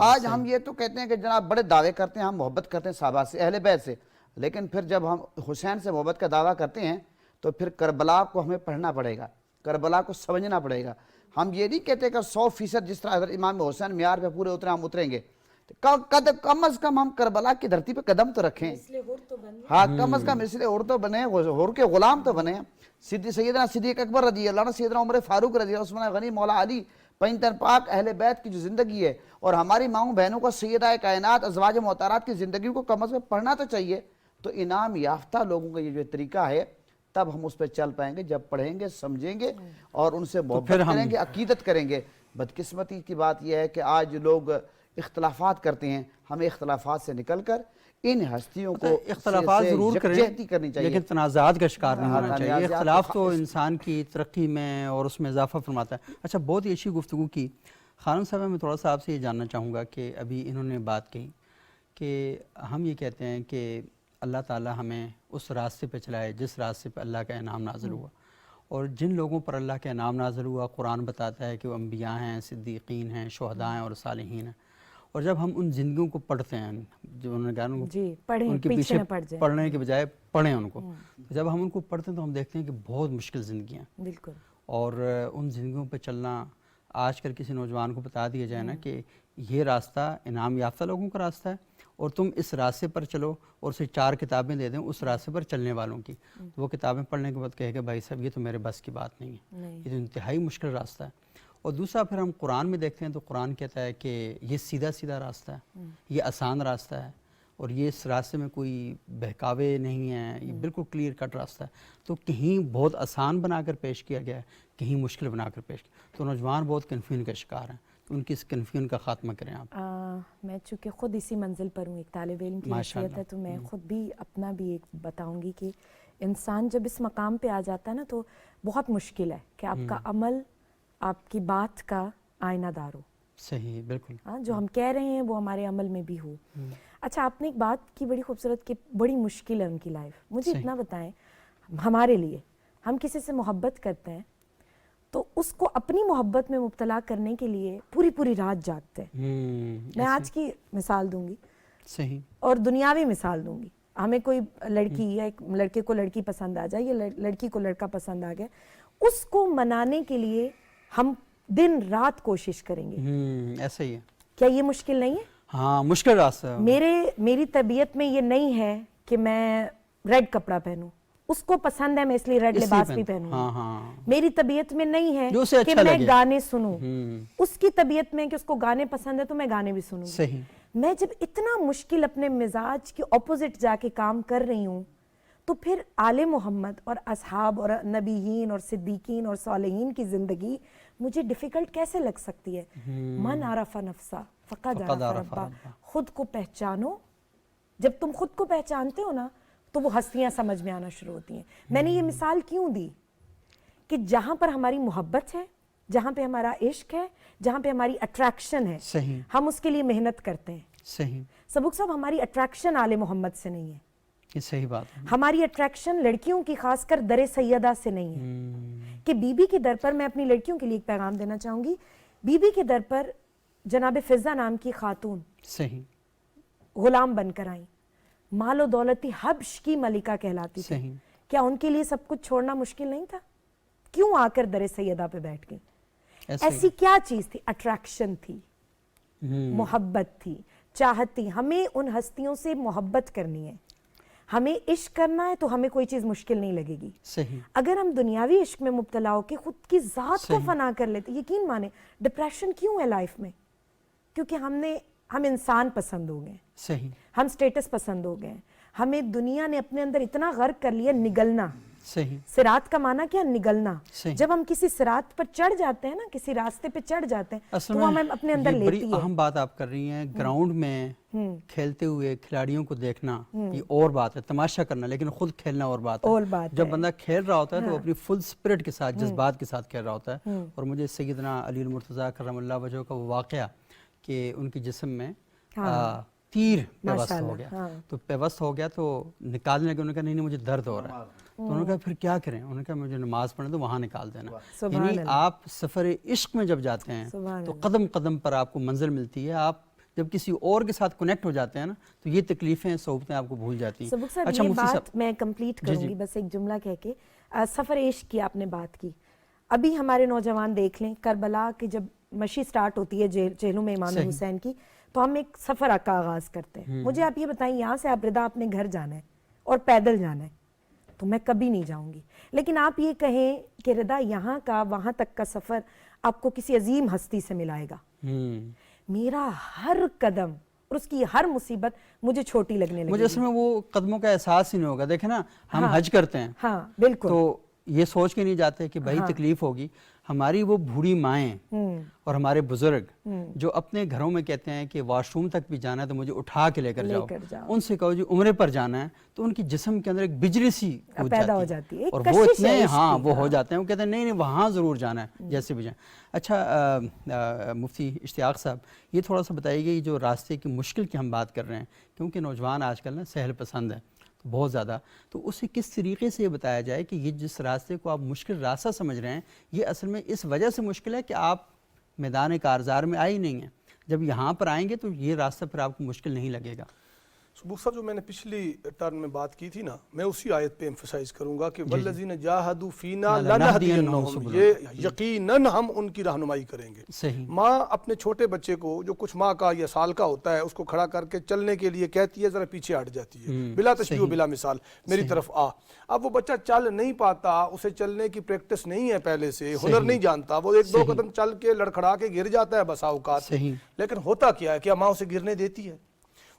آج ہم یہ تو کہتے ہیں کہ جناب بڑے دعوے کرتے ہیں، ہم محبت کرتے ہیں صحابہ سے، اہل بیت سے، لیکن پھر جب ہم حسین سے محبت کا دعویٰ کرتے ہیں تو پھر کربلا کو ہمیں پڑھنا پڑے گا، کربلا کو سمجھنا پڑے گا. ہم یہ نہیں کہتے کہ 100% جس طرح حضرت امام حسین معیار پہ پورے اترے ہم اتریں گے. تو کم از کم ہم کربلا کی دھرتی پہ قدم تو رکھیں. ہاں کم از کم اس لیے اور تو بنے, حور کے غلام تو بنے. سیدنا صدیق اکبر رضی اللہ عنہ, سیدنا عمر فاروق رضی اللہ عنہ, عثمان غنی, مولا علی, پنجتن پاک, اہل بیت کی جو زندگی ہے, اور ہماری ماؤں بہنوں کو سیدہ کائنات ازواج محترمات کی زندگی کو کم از کم پڑھنا تو چاہیے. تو انعام یافتہ لوگوں کا یہ جو طریقہ ہے, تب ہم اس پہ چل پائیں گے جب پڑھیں گے, سمجھیں گے اور ان سے محبت کریں گے, عقیدت کریں گے. بدقسمتی کی بات یہ ہے کہ آج لوگ اختلافات کرتے ہیں. ہمیں اختلافات سے نکل کر ان ہستیوں کو
اختلافات ضرور
یکجہتی کرنی چاہیے,
لیکن تنازعات کا شکار نہیں ہونا چاہیے.
تنازعات
اختلاف تو انسان کی ترقی میں اور اس میں اضافہ فرماتا ہے. اچھا, بہت ہی اچھی گفتگو کی. خانم صاحب, میں تھوڑا سا آپ سے یہ جاننا چاہوں گا کہ ابھی انہوں نے بات کہی کہ ہم یہ کہتے ہیں کہ اللہ تعالیٰ ہمیں اس راستے پہ چلائے جس راستے پہ اللہ کا انعام نازل ہوا, اور جن لوگوں پر اللہ کا انعام نازل ہوا قرآن بتاتا ہے کہ وہ انبیاء ہیں, صدیقین ہیں, شہداء ہیں اور صالحین ہیں. اور جب ہم ان زندگیوں کو پڑھتے ہیں, جو انہوں نے کہا ان کے پیچھے پڑھنے کے بجائے پڑھیں ان کو, جب ہم ان کو پڑھتے ہیں تو ہم دیکھتے ہیں کہ بہت مشکل زندگیاں,
بالکل,
اور ان زندگیوں پہ چلنا, آج کل کسی نوجوان کو بتا دیا جائے نا کہ یہ راستہ انعام یافتہ لوگوں کا راستہ ہے اور تم اس راستے پر چلو, اور اسے 4 کتابیں دے دیں اس راستے پر چلنے والوں کی, تو وہ کتابیں پڑھنے کے بعد کہے گا بھائی صاحب یہ تو میرے بس کی بات نہیں ہے, یہ تو انتہائی مشکل راستہ ہے. اور دوسرا پھر ہم قرآن میں دیکھتے ہیں تو قرآن کہتا ہے کہ یہ سیدھا سیدھا راستہ ہے, یہ آسان راستہ ہے, اور یہ اس راستے میں کوئی بہکاوے نہیں ہیں, یہ بالکل کلیئر کٹ راستہ ہے. تو کہیں بہت آسان بنا کر پیش کیا گیا ہے, کہیں مشکل بنا کر پیش کیا. تو نوجوان بہت کنفیوژن کا شکار ہیں, تو ان کی اس کنفیوژن کا خاتمہ کریں آپ.
میں چونکہ خود اسی منزل پر ہوں, ایک طالب علم کی حیثیت ہے, تو میں خود بھی اپنا بھی ایک بتاؤں گی کہ انسان جب اس مقام پہ آ جاتا ہے نا تو بہت مشکل ہے کہ آپ کا عمل آپ کی بات کا آئینہ دار ہو.
صحیح, بالکل.
جو ہم کہہ رہے ہیں وہ ہمارے عمل میں بھی ہو. اچھا, آپ نے ایک بات کی بڑی خوبصورت کہ بڑی مشکل ہے ان کی لائف. مجھے اتنا بتائیں, ہمارے لیے ہم کسی سے محبت کرتے ہیں تو اس کو اپنی محبت میں مبتلا کرنے کے لیے پوری پوری رات جاگتے ہیں. میں آج کی مثال دوں گی,
صحیح,
اور دنیاوی مثال دوں گی. ہمیں کوئی لڑکی یا ایک لڑکے کو لڑکی پسند آ جائے, یا لڑکی کو لڑکا پسند آ گیا, اس کو منانے کے لیے ہم دن رات کوشش کریں گے.
ایسا ہی ہے.
کیا یہ مشکل نہیں ہے؟
ہاں, مشکل راستہ ہے.
میری طبیعت میں یہ نہیں ہے کہ میں ریڈ کپڑا پہنوں, اس کو پسند ہے میں اس لیے ریڈ لباس بھی پہنوں. میری طبیعت میں نہیں ہے کہ میں گانے سنوں, اس کی طبیعت میں کہ اس کو گانے پسند ہے تو میں گانے بھی سنوں.
صحیح.
میں جب اتنا مشکل اپنے مزاج کے اپوزٹ جا کے کام کر رہی ہوں, تو پھر آل محمد اور اصحاب اور نبیین اور صدیقین اور صالحین کی زندگی مجھے ڈیفیکلٹ کیسے لگ سکتی ہے؟ من عرف نفسہ فقد عرف ربہ. خود کو پہچانو. جب تم خود کو پہچانتے ہو نا تو وہ ہستیاں سمجھ میں آنا شروع ہوتی ہیں. میں نے یہ مثال کیوں دی کہ جہاں پر ہماری محبت ہے, جہاں پہ ہمارا عشق ہے, جہاں پہ ہماری اٹریکشن ہے, ہم اس کے لیے محنت کرتے ہیں.
صحیح.
سبق صاحب, ہماری اٹریکشن آل محمد سے نہیں ہے.
یہ صحیح بات ہے.
ہماری اٹریکشن لڑکیوں کی خاص کر در سیدہ سے نہیں ہے. کہ بی بی کے در پر, میں اپنی لڑکیوں کے لیے ایک پیغام دینا چاہوں گی, بی بی کے در پر جناب فضہ نام کی خاتون
صحیح
غلام بن کر آئیں, مال و دولتی حبش کی ملکہ کہلاتی تھی. کیا ان کے لیے سب کچھ چھوڑنا مشکل نہیں تھا؟ کیوں آ کر در سیدہ پہ بیٹھ گئی؟ ایسی کیا چیز تھی؟ اٹریکشن تھی, محبت تھی, چاہت تھی. ہمیں ان ہستیوں سے محبت کرنی ہے, ہمیں عشق کرنا ہے تو ہمیں کوئی چیز مشکل نہیں لگے گی.
صحیح.
اگر ہم دنیاوی عشق میں مبتلا ہو کے خود کی ذات کو فنا کر لیتے, یقین مانے ڈپریشن کیوں ہے لائف میں؟ کیونکہ ہم انسان پسند ہو گئے,
صحیح,
ہم سٹیٹس پسند ہو گئے, ہمیں دنیا نے اپنے اندر اتنا غرق کر لیا. نگلنا,
صحیح.
صراط کا معنی کیا؟ نگلنا. جب ہم کسی صراط پر چڑھ جاتے ہیں نا, کسی راستے پہ چڑھ جاتے ہیں, تو ہمیں اپنے اندر لیتی ہے.
بڑی اہم بات آپ کر رہی ہیں. گراؤنڈ میں کھیلتے ہوئے کھلاڑیوں کو دیکھنا یہ اور بات ہے, تماشا کرنا, لیکن خود کھیلنا اور بات ہے. جب بندہ کھیل رہا ہوتا ہے تو اپنی فل سپرٹ کے ساتھ, جذبات کے ساتھ کھیل رہا ہوتا ہے. اور مجھے سیدنا علی المرتضیٰ کرم اللہ وجہہ کا وہ واقعہ کہ ان کی جسم میں تیر پیوست ہو گیا, تو پیوست ہو گیا تو نکالنے لگے. انہوں نے کہا نہیں مجھے درد ہو رہا ہے. تو انہوں نے کہا پھر کیا کریں؟ انہوں نے کہا مجھے نماز پڑھنے تو وہاں نکال دینا. یعنی آپ سفر عشق میں جب جاتے ہیں تو قدم قدم پر آپ کو منزل ملتی ہے. آپ جب کسی اور کے ساتھ کنیکٹ ہو جاتے ہیں نا تو یہ تکلیفیں صحبتیں آپ کو بھول جاتی ہیں.
اچھا, یہ بات میں کمپلیٹ کروں گی بس ایک جملہ کہہ کے. سفر عشق کی آپ نے بات کی. ابھی ہمارے نوجوان دیکھ لیں, کربلا کی جب مشی سٹارٹ ہوتی ہے جہلوں میں امام حسین کی, تو ہم ایک سفر کا آغاز کرتے ہیں. مجھے آپ یہ بتائیں یہاں سے آپ رضا اپنے گھر جانا ہے اور پیدل جانا ہے تو میں کبھی نہیں جاؤں گی. لیکن آپ یہ کہیں کہ رضا یہاں کا وہاں تک کا سفر آپ کو کسی عظیم ہستی سے ملائے گا. میرا ہر قدم اور اس کی ہر مصیبت مجھے چھوٹی لگنے لگی.
مجھے اس میں وہ قدموں کا احساس ہی نہیں ہوگا. دیکھیں نا ہم حج کرتے ہیں
ہاں بالکل,
تو یہ سوچ کے نہیں جاتے کہ بھائی تکلیف ہوگی. ہماری وہ بوڑھی مائیں اور ہمارے بزرگ جو اپنے گھروں میں کہتے ہیں کہ واش روم تک بھی جانا ہے تو مجھے اٹھا کے لے کر جاؤ, ان سے کہو جی عمرے پر جانا ہے تو ان کی جسم کے اندر ایک بجلی سی
پیدا ہو جاتی ہے,
اور وہ اتنے وہ ہو جاتے ہیں, وہ کہتے ہیں نہیں وہاں ضرور جانا ہے جیسے بھی جائیں. اچھا مفتی اشتیاق صاحب, یہ تھوڑا سا بتائیے کہ جو راستے کی مشکل کی ہم بات کر رہے ہیں, کیونکہ نوجوان آج کل نا سہل پسند ہے بہت زیادہ, تو اسے کس طریقے سے یہ بتایا جائے کہ یہ جس راستے کو آپ مشکل راستہ سمجھ رہے ہیں یہ اصل میں اس وجہ سے مشکل ہے کہ آپ میدان کارزار میں آئے ہی نہیں ہیں. جب یہاں پر آئیں گے تو یہ راستہ پھر آپ کو مشکل نہیں لگے گا.
صبح صاحب جو میں نے پچھلی ٹرن میں بات کی تھی نا, میں اسی آیت پہ ایمفسائز کروں گا کہ والذین جاہدوا فینا لنہدینہم, یہ یقیناً ہم ان کی رہنمائی کریں گے.
صحیح.
ماں اپنے چھوٹے بچے کو جو کچھ ماہ کا یا سال کا ہوتا ہے اس کو کھڑا کر کے چلنے کے لیے کہتی ہے, ذرا پیچھے ہٹ جاتی ہے بلا تشبیہ و بلا مثال, میری طرف آ. اب وہ بچہ چل نہیں پاتا, اسے چلنے کی پریکٹس نہیں ہے پہلے سے, ہنر نہیں جانتا, وہ ایک دو قدم چل کے لڑکھڑا کے گر جاتا ہے بسا اوقات. لیکن ہوتا کیا ہے, کیا ماں اسے گرنے دیتی ہے؟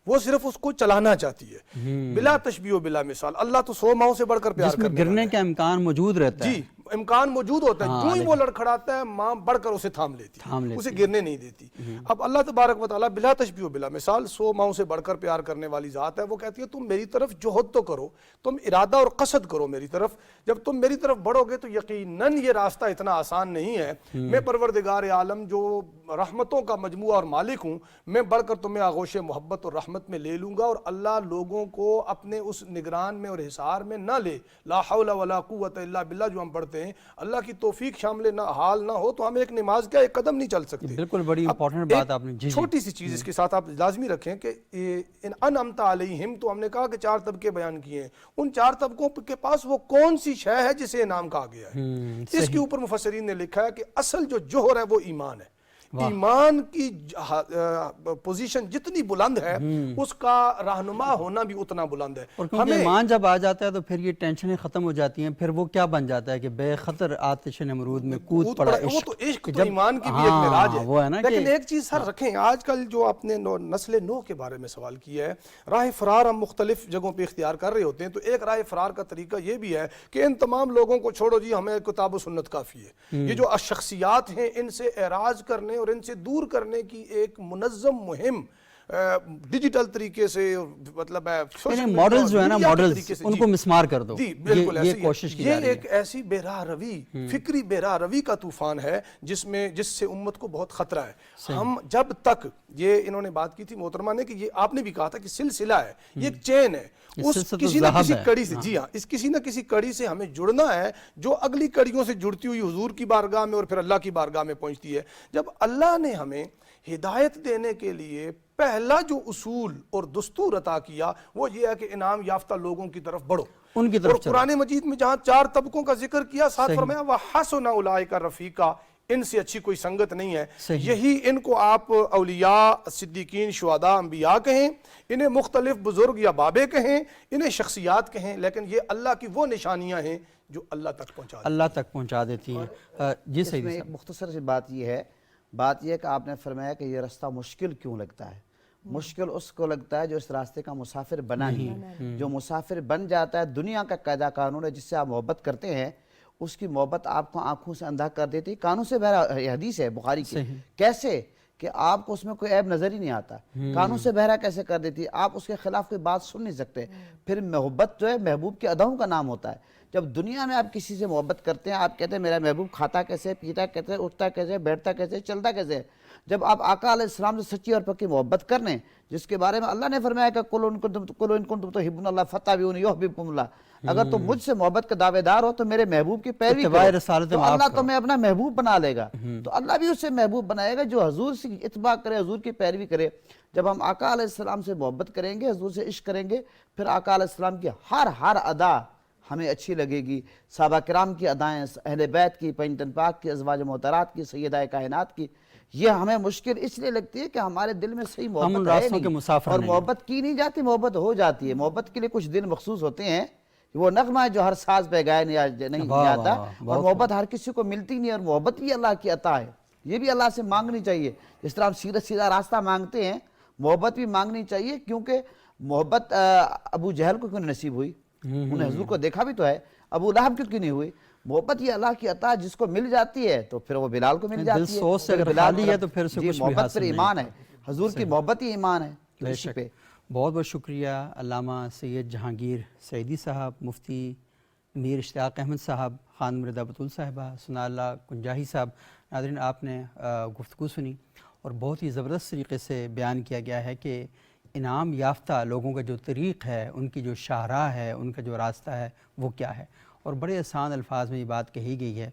وہ صرف اس کو چلانا چاہتی ہے بلا تشبیہ و بلا مثال. اللہ تو 100 ماؤں سے بڑھ کر پیار کرنے والا ہے.
گرنے کا امکان موجود رہتا ہے.
جی امکان موجود ہوتا ہے, جو ہی وہ لڑکھڑاتا ہے ماں بڑھ کر اسے تھام لیتی ہے, اسے گرنے نہیں دیتی. اب اللہ تبارک و تعالیٰ بلا تشبیہ و بلا مثال 100 ماؤں سے بڑھ کر پیار کرنے والی ذات ہے. وہ کہتی ہے تم میری طرف جوہد تو کرو, تم ارادہ اور قصد کرو میری طرف. جب تم میری طرف بڑھو گے تو یقیناً یہ راستہ اتنا آسان نہیں ہے. میں پروردگار عالم جو رحمتوں کا مجموعہ اور مالک ہوں, میں بڑھ کر تمہیں آغوش محبت اور رحمت میں لے لوں گا. اور اللہ لوگوں کو اپنے اس نگران میں اور حصار میں نہ لے. لا حول ولا قوت الا باللہ جو ہم پڑھتے ہیں, اللہ کی توفیق شامل حال نہ ہو تو ہم ایک نماز کا ایک قدم نہیں چل سکتے.
بالکل بڑی امپورٹنٹ بات آپ نے.
چھوٹی سی چیز اس کے ساتھ آپ لازمی رکھیں کہ انعمت علیہم, تو ہم نے کہا کہ 4 طبقے بیان کیے ہیں. ان 4 طبقوں کے پاس وہ کون سی شے ہے جسے انعام کہا گیا ہے؟ اس کے اوپر مفسرین نے لکھا ہے کہ اصل جو جوہر ہے وہ ایمان ہے. ایمان کی پوزیشن جتنی بلند ہے اس کا رہنما ہونا بھی اتنا بلند ہے.
اور کیونکہ ایمان جب آ جاتا ہے تو پھر یہ ٹینشنیں ختم ہو جاتی ہیں. پھر وہ کیا بن جاتا ہے کہ بے خطر آتش نمرود میں کود پڑا عشق.
وہ تو عشق تو ایمان کی بھی ایک معراج ہے. لیکن ایک چیز سر رکھیں, آج کل جو آپ نے نسل نوح کے بارے میں سوال کیا ہے, راہ فرار ہم مختلف جگہوں پہ اختیار کر رہے ہوتے ہیں. تو ایک راہ فرار کا طریقہ یہ بھی ہے کہ ان تمام لوگوں کو چھوڑو جی, ہمیں کتاب و سنت کافی ہے. یہ جو شخصیات ہیں ان سے اعراض کرنے اور ان سے دور کرنے کی ایک منظم مہم ڈیجیٹل طریقے سے, مطلب
ماڈلز جو ہے نا, ماڈلز ان کو مسمار کر دو.
جی بالکل
یہ کوشش کی جا رہی ہے.
یہ ایک ایسی بے راہ روی, فکری بے راہ روی کا طوفان ہے جس سے امت کو بہت خطرہ ہے. ہم جب تک, یہ انہوں نے بات کی تھی محترمہ نے کہ یہ آپ نے بھی کہا تھا کہ سلسلہ ہے, یہ ایک چین ہے, اس کسی نہ کسی کڑی سے, جی ہاں, اس کسی نہ کسی کڑی سے ہمیں جڑنا ہے جو اگلی کڑیوں سے جڑتی ہوئی حضور کی بارگاہ میں اور پھر اللہ کی بارگاہ میں پہنچتی ہے. جب اللہ نے ہمیں ہدایت دینے کے لیے پہلا جو اصول اور دستور عطا کیا وہ یہ ہے کہ انعام یافتہ لوگوں کی طرف بڑھو,
ان کی طرف.
اور قرآن مجید میں جہاں 4 طبقوں کا ذکر کیا, ساتھ فرمایا وَحَسُنَ أُولَٰئِكَ رَفِيقًا, ان سے اچھی کوئی سنگت نہیں ہے. یہی ان کو آپ اولیاء, صدیقین, شہداء, انبیاء کہیں, انہیں مختلف بزرگ یا بابے کہیں, انہیں شخصیات کہیں, لیکن یہ اللہ کی وہ نشانیاں ہیں جو اللہ تک پہنچا
دیتی ہیں. جی صحیح.
ایک مختصر سی بات یہ ہے کہ آپ نے فرمایا کہ یہ راستہ مشکل کیوں لگتا ہے. مشکل اس کو لگتا ہے جو اس راستے کا مسافر بنا ہی. جو مسافر بن جاتا ہے, دنیا کا قاعدہ قانون ہے جس سے آپ محبت کرتے ہیں, اس کی محبت آپ کو آنکھوں سے اندھا کر دیتی. کانوں سے بہرا, حدیث ہے بخاری کی, کیسے کہ آپ کو اس میں کوئی عیب نظر ہی نہیں آتا. کانوں سے بہرا کیسے کر دیتی, آپ اس کے خلاف کوئی بات سن نہیں سکتے. پھر محبت جو ہے محبوب کے اداؤں کا نام ہوتا ہے. جب دنیا میں آپ کسی سے محبت کرتے ہیں, آپ کہتے ہیں میرا محبوب کھاتا کیسے, پیتا کیسے, اٹھتا کیسے, بیٹھتا کیسے, چلتا کیسے. جب آپ آقا علیہ السلام سے سچی اور پکی محبت کر لیں, جس کے بارے میں اللہ نے فرمایا کہ قُلْ إِن كُنتُمْ تُحِبُّونَ اللَّهَ فَاتَّبِعُونِي يُحْبِبْكُمُ اللَّهُ, اگر تم مجھ سے محبت کا دعوے دار ہو تو میرے محبوب کی پیروی کرو تو اللہ تمہیں اپنا محبوب بنا لے گا. تو اللہ بھی اسے محبوب بنائے گا جو حضور سے اتباع کرے, حضور کی پیروی کرے. جب ہم آقا علیہ السلام سے محبت کریں گے, حضور سے عشق کریں گے, پھر آقا علیہ السلام کی ہر ادا ہمیں اچھی لگے گی. صحابہ کرام کی ادائیں, اہل بیت کی, پنجتن پاک کی, ازواج محترات کی, سیدہ کائنات کی, یہ ہمیں مشکل اس لیے لگتی ہے کہ ہمارے دل میں صحیح
ان
محبت ہے
راستوں کے
نہیں،
مسافر
اور
نہیں۔
محبت کی نہیں جاتی، محبت ہو جاتی ہے۔ محبت کے لیے کچھ دن مخصوص ہوتے ہیں، وہ نغمہ ہے جو ہر ساز پہ گائے نہیں
واہ
جاتا،
واہ،
اور
بہت
محبت ہر کسی کو ملتی نہیں، اور محبت بھی اللہ کی عطا ہے، یہ بھی اللہ سے مانگنی چاہیے۔ جس طرح ہم سیدھا سیدھا راستہ مانگتے ہیں، محبت بھی مانگنی چاہیے، کیونکہ محبت ابو جہل کو کیوں نہیں نصیب ہوئی؟ انہوں نے حضور کو دیکھا بھی تو ہے، ابو لہب کیوں نہیں ہوئی؟ محبت یہ اللہ کی عطا، جس کو مل جاتی ہے تو پھر وہ بلال کو مل
دل
جاتی ہے،
سوچ سے
پھر
اگر
بلال
خالی ہے تو پھر سے
جی
کچھ بھی
محبت
حاصل
پر
نہیں
ایمان ہے،
ہوتا۔
حضور کی محبت ہی ایمان ہے، تو
بے
اسی
شک۔
پہ
بہت بہت شکریہ علامہ سید جہانگیر سعیدی صاحب، مفتی میر اشتیاق احمد صاحب، خانم رضا بتول صاحبہ، ثناء اللہ کنجاہی صاحب۔ ناظرین، آپ نے گفتگو سنی اور بہت ہی زبردست طریقے سے بیان کیا گیا ہے کہ انعام یافتہ لوگوں کا جو طریق ہے، ان کی جو شاہراہ ہے، ان کا جو راستہ ہے وہ کیا ہے، اور بڑے آسان الفاظ میں یہ بات کہی گئی ہے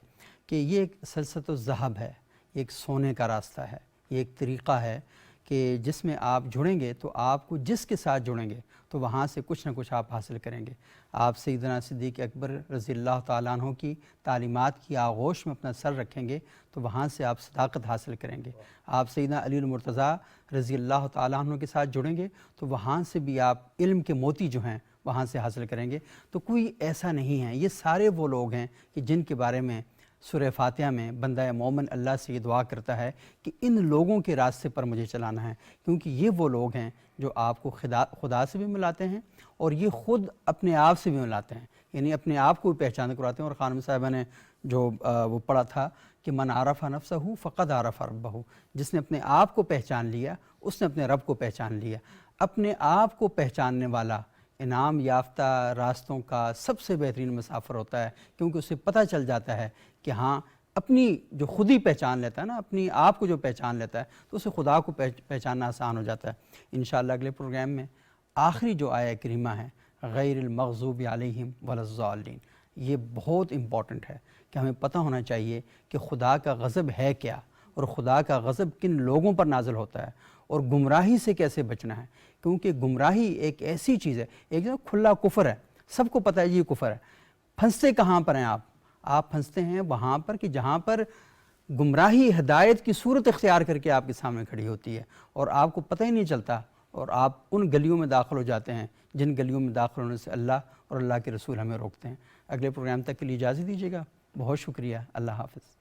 کہ یہ ایک سلسلۃ الذہب ہے، یہ ایک سونے کا راستہ ہے، یہ ایک طریقہ ہے کہ جس میں آپ جڑیں گے تو آپ کو جس کے ساتھ جڑیں گے تو وہاں سے کچھ نہ کچھ آپ حاصل کریں گے۔ آپ سیدنا صدیق اکبر رضی اللہ تعالیٰ عنہ کی تعلیمات کی آغوش میں اپنا سر رکھیں گے تو وہاں سے آپ صداقت حاصل کریں گے۔ آپ سیدنا علی المرتضیٰ رضی اللہ تعالیٰ عنہ کے ساتھ جڑیں گے تو وہاں سے بھی آپ علم کے موتی جو ہیں وہاں سے حاصل کریں گے۔ تو کوئی ایسا نہیں ہے، یہ سارے وہ لوگ ہیں کہ جن کے بارے میں سورہ فاتحہ میں بندہ مومن اللہ سے یہ دعا کرتا ہے کہ ان لوگوں کے راستے پر مجھے چلانا ہے، کیونکہ یہ وہ لوگ ہیں جو آپ کو خدا سے بھی ملاتے ہیں اور یہ خود اپنے آپ سے بھی ملاتے ہیں، یعنی اپنے آپ کو بھی پہچان کراتے ہیں۔ اور خانم صاحبہ نے جو وہ پڑھا تھا کہ من عرف نفسہ فقد عرف ربہ، جس نے اپنے آپ کو پہچان لیا اس نے اپنے رب کو پہچان لیا۔ اپنے آپ کو پہچاننے والا انعام یافتہ راستوں کا سب سے بہترین مسافر ہوتا ہے، کیونکہ اسے پتہ چل جاتا ہے کہ ہاں اپنی جو خود ہی پہچان لیتا ہے نا، اپنی آپ کو جو پہچان لیتا ہے تو اسے خدا کو پہچاننا آسان ہو جاتا ہے۔ انشاءاللہ اگلے پروگرام میں آخری جو آیہ کریمہ ہے غیر المغضوب علیہم ولا الضالین، یہ بہت امپورٹنٹ ہے کہ ہمیں پتہ ہونا چاہیے کہ خدا کا غضب ہے کیا، اور خدا کا غضب کن لوگوں پر نازل ہوتا ہے، اور گمراہی سے کیسے بچنا ہے، کیونکہ گمراہی ایک ایسی چیز ہے، ایک جو کھلا کفر ہے، سب کو پتہ ہے یہ کفر ہے۔ پھنستے کہاں پر ہیں آپ پھنستے ہیں وہاں پر کہ جہاں پر گمراہی ہدایت کی صورت اختیار کر کے آپ کے سامنے کھڑی ہوتی ہے اور آپ کو پتہ ہی نہیں چلتا، اور آپ ان گلیوں میں داخل ہو جاتے ہیں جن گلیوں میں داخل ہونے سے اللہ اور اللہ کے رسول ہمیں روکتے ہیں۔ اگلے پروگرام تک کے لیے اجازت دیجیے گا، بہت شکریہ، اللہ حافظ۔